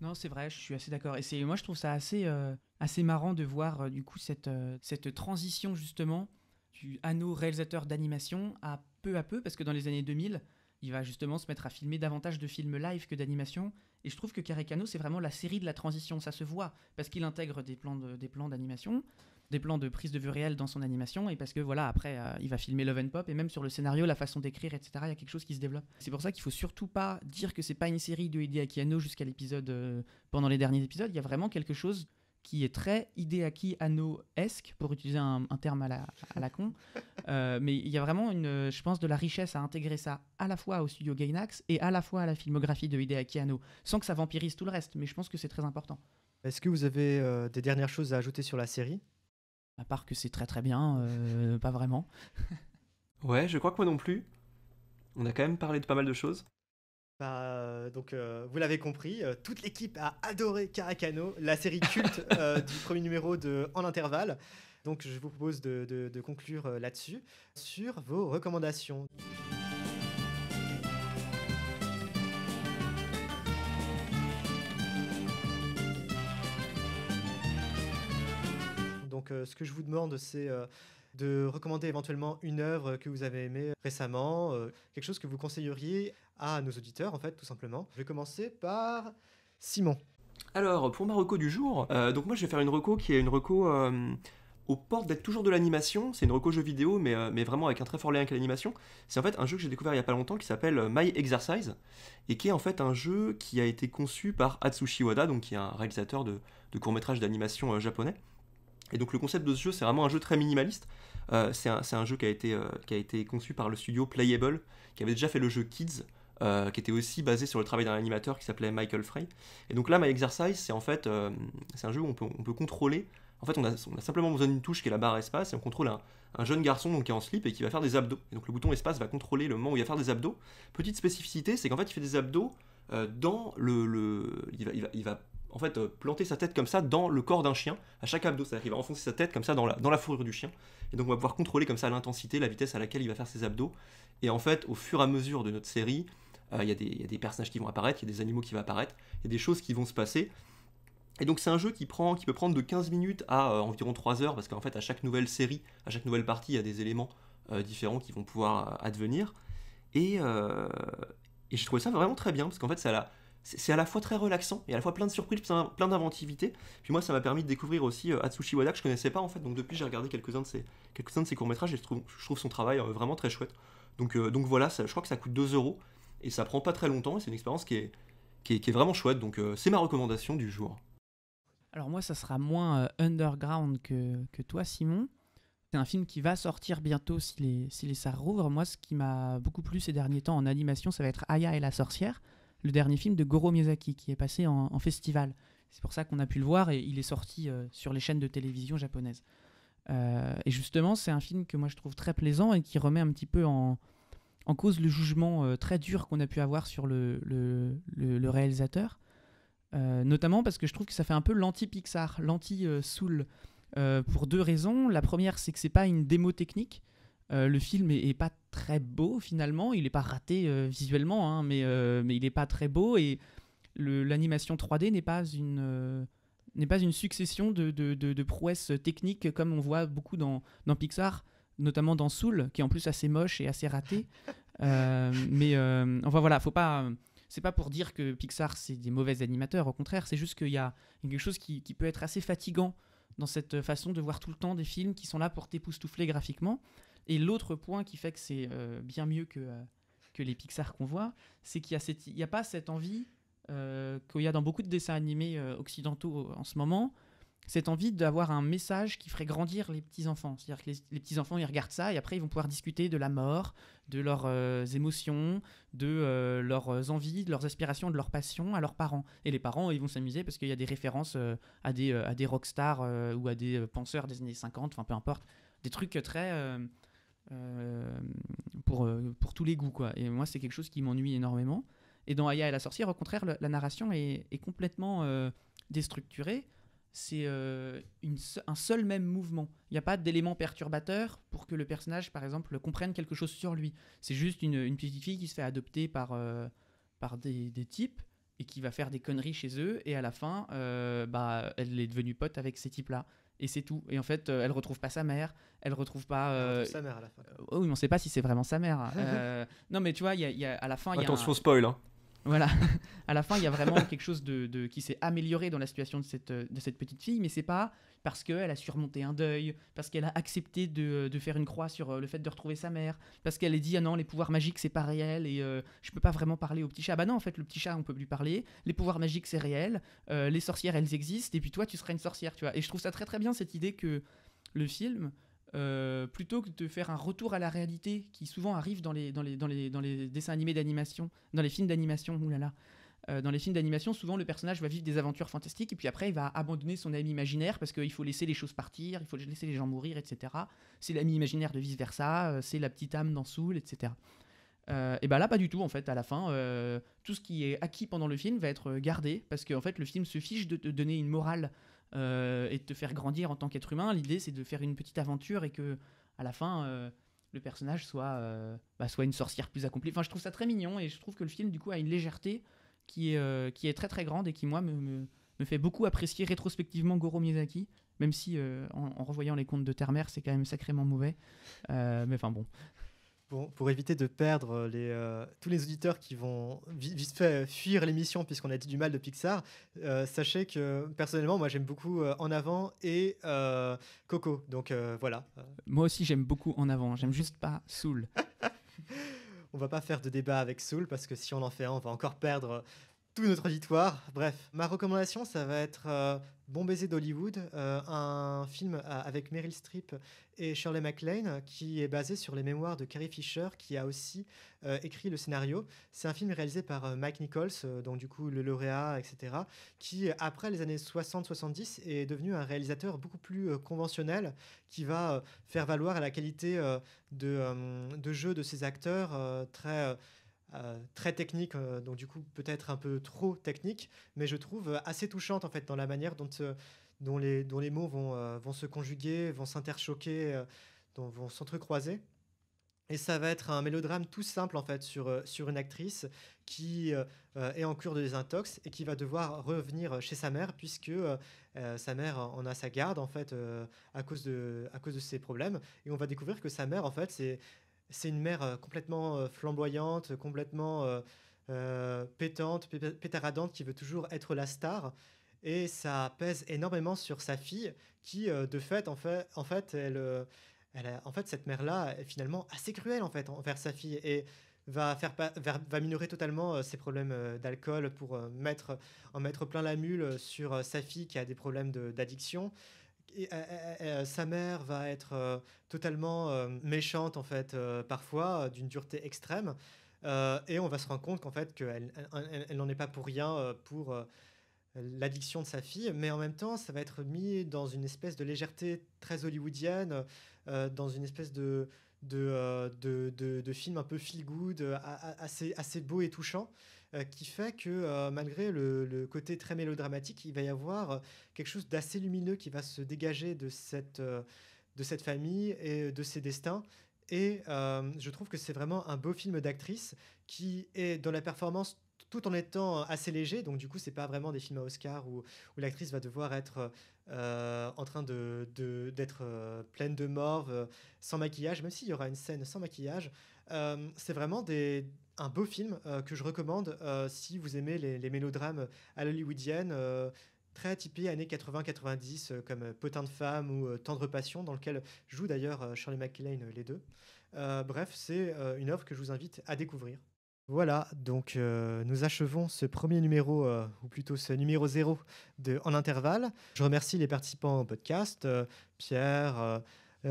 Non, c'est vrai, je suis assez d'accord. Et moi, je trouve ça assez marrant de voir du coup cette transition justement du Anno réalisateur d'animation à peu, parce que dans les années 2000, il va justement se mettre à filmer davantage de films live que d'animation. Et je trouve que Carré-Cano, c'est vraiment la série de la transition. Ça se voit parce qu'il intègre des plans d'animation, des plans de prise de vue réelle dans son animation, et parce que voilà, après, il va filmer Love and Pop, et même sur le scénario, la façon d'écrire, etc., il y a quelque chose qui se développe. C'est pour ça qu'il faut surtout pas dire que c'est pas une série de Hideaki Anno jusqu'à l'épisode, pendant les derniers épisodes. Il y a vraiment quelque chose qui est très Hideaki Anno-esque, pour utiliser un terme à la con. Mais il y a vraiment, je pense, de la richesse à intégrer ça à la fois au studio Gainax et à la fois à la filmographie de Hideaki Anno, sans que ça vampirise tout le reste, mais je pense que c'est très important.
Est-ce que vous avez des dernières choses à ajouter sur la série ?
À part que c'est très très bien, pas vraiment.
Ouais, je crois que moi non plus. On a quand même parlé de pas mal de choses.
Donc, vous l'avez compris, toute l'équipe a adoré Caracano, la série culte du premier numéro de En Intervalle. Donc, je vous propose de conclure là-dessus, sur vos recommandations. Donc, ce que je vous demande, c'est de recommander éventuellement une œuvre que vous avez aimée récemment, quelque chose que vous conseilleriez à nos auditeurs, en fait, tout simplement. Je vais commencer par Simon.
Alors, pour ma reco du jour, donc moi je vais faire une reco qui est une reco aux portes d'être toujours de l'animation. C'est une reco jeu vidéo, mais vraiment avec un très fort lien avec l'animation. C'est en fait un jeu que j'ai découvert il y a pas longtemps qui s'appelle My Exercise, et qui est en fait un jeu qui a été conçu par Atsushi Wada, donc qui est un réalisateur de courts-métrages d'animation japonais. Et donc le concept de ce jeu, c'est vraiment un jeu très minimaliste. C'est un jeu qui a été conçu par le studio Playable, qui avait déjà fait le jeu Kids, qui était aussi basé sur le travail d'un animateur qui s'appelait Michael Frey. Et donc là, My Exercise, c'est en fait c'est un jeu où on peut contrôler. En fait, on a simplement besoin d'une touche qui est la barre espace, et on contrôle un jeune garçon donc, qui est en slip et qui va faire des abdos. Et donc le bouton espace va contrôler le moment où il va faire des abdos. Petite spécificité, c'est qu'en fait, il fait des abdos dans il va en fait planter sa tête comme ça dans le corps d'un chien à chaque abdo, c'est-à-dire qu'il va enfoncer sa tête comme ça dans la fourrure du chien, et donc on va pouvoir contrôler comme ça l'intensité, la vitesse à laquelle il va faire ses abdos. Et en fait, au fur et à mesure de notre série, il y a des personnages qui vont apparaître, il y a des animaux qui vont apparaître, il y a des choses qui vont se passer. Et donc c'est un jeu qui peut prendre de 15 minutes à environ 3 heures, parce qu'en fait à chaque nouvelle série, à chaque nouvelle partie, il y a des éléments différents qui vont pouvoir advenir. Et j'ai trouvé ça vraiment très bien, parce qu'en fait c'est à la fois très relaxant et à la fois plein de surprises, plein d'inventivité. Puis moi, ça m'a permis de découvrir aussi Atsushi Wada, que je connaissais pas en fait. Donc depuis, j'ai regardé quelques-uns de ses courts-métrages, et je trouve son travail vraiment très chouette. Donc voilà, je crois que ça coûte 2 € et ça prend pas très longtemps, et c'est une expérience qui est vraiment chouette. Donc c'est ma recommandation du jour.
Alors moi, ça sera moins underground que toi, Simon. C'est un film qui va sortir bientôt si les salles rouvrent. Moi, ce qui m'a beaucoup plu ces derniers temps en animation, ça va être Aya et la sorcière, le dernier film de Goro Miyazaki qui est passé en festival. C'est pour ça qu'on a pu le voir et il est sorti sur les chaînes de télévision japonaises. Et justement, c'est un film que moi je trouve très plaisant et qui remet un petit peu en cause le jugement très dur qu'on a pu avoir sur le réalisateur. Notamment parce que je trouve que ça fait un peu l'anti-Pixar, l'anti-Soul, pour deux raisons. La première, c'est que c'est pas une démo technique. Le film est pas très beau finalement, il est pas raté visuellement, hein, mais il est pas très beau et l'animation 3D n'est pas une succession de prouesses techniques comme on voit beaucoup dans Pixar, notamment dans Soul, qui est en plus assez moche et assez raté. Enfin voilà, faut pas. C'est pas pour dire que Pixar c'est des mauvais animateurs, au contraire, c'est juste qu'il y a quelque chose qui peut être assez fatigant dans cette façon de voir tout le temps des films qui sont là pour t'époustoufler graphiquement. Et l'autre point qui fait que c'est bien mieux que les Pixar qu'on voit, c'est qu'il y a pas cette envie qu'il y a dans beaucoup de dessins animés occidentaux en ce moment, cette envie d'avoir un message qui ferait grandir les petits-enfants. C'est-à-dire que les petits-enfants, ils regardent ça et après, ils vont pouvoir discuter de la mort, de leurs émotions, de leurs envies, de leurs aspirations, de leurs passions à leurs parents. Et les parents, ils vont s'amuser parce qu'il y a des références à des rockstars ou à des penseurs des années 50, enfin peu importe. Des trucs très... pour tous les goûts, quoi. Et moi, c'est quelque chose qui m'ennuie énormément. Et dans Aya et la sorcière, au contraire, la narration est complètement déstructurée. C'est un seul même mouvement. Il n'y a pas d'éléments perturbateurs pour que le personnage, par exemple, comprenne quelque chose sur lui. C'est juste une petite fille qui se fait adopter par des types et qui va faire des conneries chez eux. Et à la fin, elle est devenue pote avec ces types-là. Et c'est tout. Et en fait, elle retrouve pas sa mère. Elle retrouve pas.
Elle retrouve sa mère à la fin.
Oui, mais on sait pas si c'est vraiment sa mère. Non, mais tu vois, à la fin, il y a.
Attention, spoil, hein.
Voilà, à la fin, il y a vraiment quelque chose qui s'est amélioré dans la situation de cette petite fille, mais c'est pas parce qu'elle a surmonté un deuil, parce qu'elle a accepté de faire une croix sur le fait de retrouver sa mère, parce qu'elle a dit ah non, les pouvoirs magiques c'est pas réel et je peux pas vraiment parler au petit chat. Bah non, en fait, le petit chat on peut lui parler, les pouvoirs magiques c'est réel, les sorcières elles existent et puis toi tu seras une sorcière, tu vois. Et je trouve ça très très bien cette idée que le film. Plutôt que de faire un retour à la réalité qui souvent arrive dans les dessins animés d'animation, dans les films d'animation, dans les films d'animation, souvent le personnage va vivre des aventures fantastiques et puis après il va abandonner son ami imaginaire parce qu'il faut laisser les choses partir, il faut laisser les gens mourir, etc. C'est l'ami imaginaire de vice versa, c'est la petite âme dans Soul, etc. Et bah là pas du tout en fait, à la fin tout ce qui est acquis pendant le film va être gardé parce qu'en fait le film se fiche de te donner une morale et de te faire grandir en tant qu'être humain. L'idée c'est de faire une petite aventure et que à la fin le personnage soit une sorcière plus accomplie. Enfin je trouve ça très mignon et je trouve que le film du coup a une légèreté qui est très très grande et qui moi me fait beaucoup apprécier rétrospectivement Goro Miyazaki, même si en revoyant les contes de Terre-Mère c'est quand même sacrément mauvais, mais enfin bon.
Bon, pour éviter de perdre tous les auditeurs qui vont vite fait fuir l'émission puisqu'on a dit du mal de Pixar, sachez que personnellement, moi j'aime beaucoup En Avant et Coco. Donc voilà.
Moi aussi j'aime beaucoup En Avant, j'aime juste pas Soul.
On va pas faire de débat avec Soul parce que si on en fait un, on va encore perdre tout notre auditoire. Bref, ma recommandation, ça va être Bon baiser d'Hollywood, un film avec Meryl Streep et Shirley MacLaine qui est basé sur les mémoires de Carrie Fisher qui a aussi écrit le scénario. C'est un film réalisé par Mike Nichols, donc du coup le lauréat, etc., qui après les années 60-70 est devenu un réalisateur beaucoup plus conventionnel qui va faire valoir la qualité de jeu de ses acteurs très technique, donc du coup peut-être un peu trop technique, mais je trouve assez touchante en fait dans la manière dont les mots vont se conjuguer, vont s'interchoquer, vont s'entrecroiser. Et ça va être un mélodrame tout simple en fait sur une actrice qui est en cure de désintox et qui va devoir revenir chez sa mère puisque sa mère en a sa garde en fait à cause de ses problèmes. Et on va découvrir que sa mère en fait c'est une mère complètement flamboyante, complètement pétante, pétaradante, qui veut toujours être la star. Et ça pèse énormément sur sa fille, qui, de fait, cette mère-là est finalement assez cruelle en fait, envers sa fille. Et va minorer totalement ses problèmes d'alcool pour en mettre plein la mule sur sa fille qui a des problèmes d'addiction. Sa mère va être totalement méchante en fait parfois d'une dureté extrême et on va se rendre compte qu'en fait elle n'en est pas pour rien pour l'addiction de sa fille, mais en même temps ça va être mis dans une espèce de légèreté très hollywoodienne, dans une espèce de film un peu feel good, assez beau et touchant, qui fait que malgré le côté très mélodramatique, il va y avoir quelque chose d'assez lumineux qui va se dégager de cette famille et de ses destins. Et je trouve que c'est vraiment un beau film d'actrice qui est dans la performance tout en étant assez léger. Donc du coup, c'est pas vraiment des films à Oscar où l'actrice va devoir être en train d'être pleine de morve, sans maquillage, même s'il y aura une scène sans maquillage. C'est vraiment un beau film que je recommande si vous aimez les mélodrames à l'hollywoodienne, très typés années 80-90, comme Potin de femme ou Tendre passion, dans lequel joue d'ailleurs Shirley MacLaine les deux. Bref, c'est une œuvre que je vous invite à découvrir. Voilà, donc nous achevons ce premier numéro, ou plutôt ce numéro 0 de En Intervalle. Je remercie les participants au podcast, Pierre,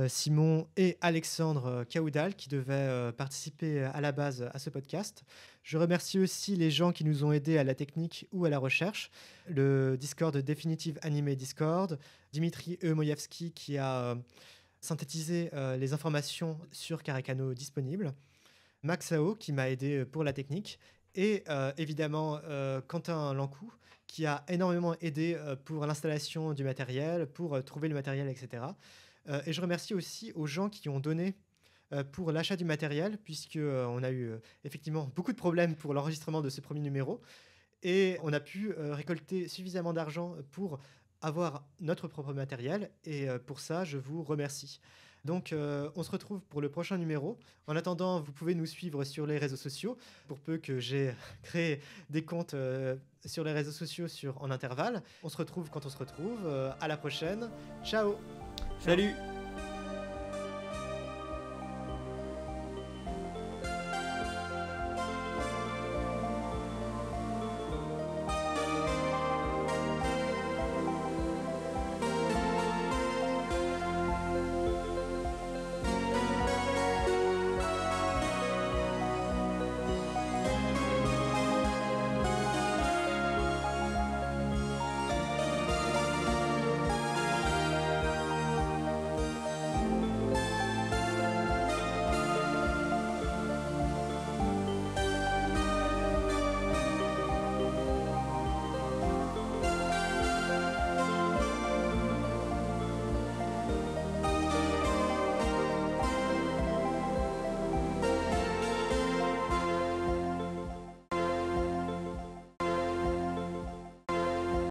Simon et Alexandre Caoudal, qui devaient participer à la base à ce podcast. Je remercie aussi les gens qui nous ont aidés à la technique ou à la recherche. Le Discord Definitive Anime Discord, Dimitri Moyevski qui a synthétisé les informations sur Karekano disponibles. Maxao qui m'a aidé pour la technique et évidemment Quentin Lancou qui a énormément aidé pour l'installation du matériel, pour trouver le matériel, etc. Et je remercie aussi aux gens qui ont donné pour l'achat du matériel, puisque on a eu effectivement beaucoup de problèmes pour l'enregistrement de ce premier numéro et on a pu récolter suffisamment d'argent pour avoir notre propre matériel et pour ça je vous remercie. Donc on se retrouve pour le prochain numéro. En attendant, vous pouvez nous suivre sur les réseaux sociaux, pour peu que j'ai créé des comptes sur les réseaux sociaux En Intervalle. On se retrouve quand on se retrouve. À la prochaine. Ciao.
Salut.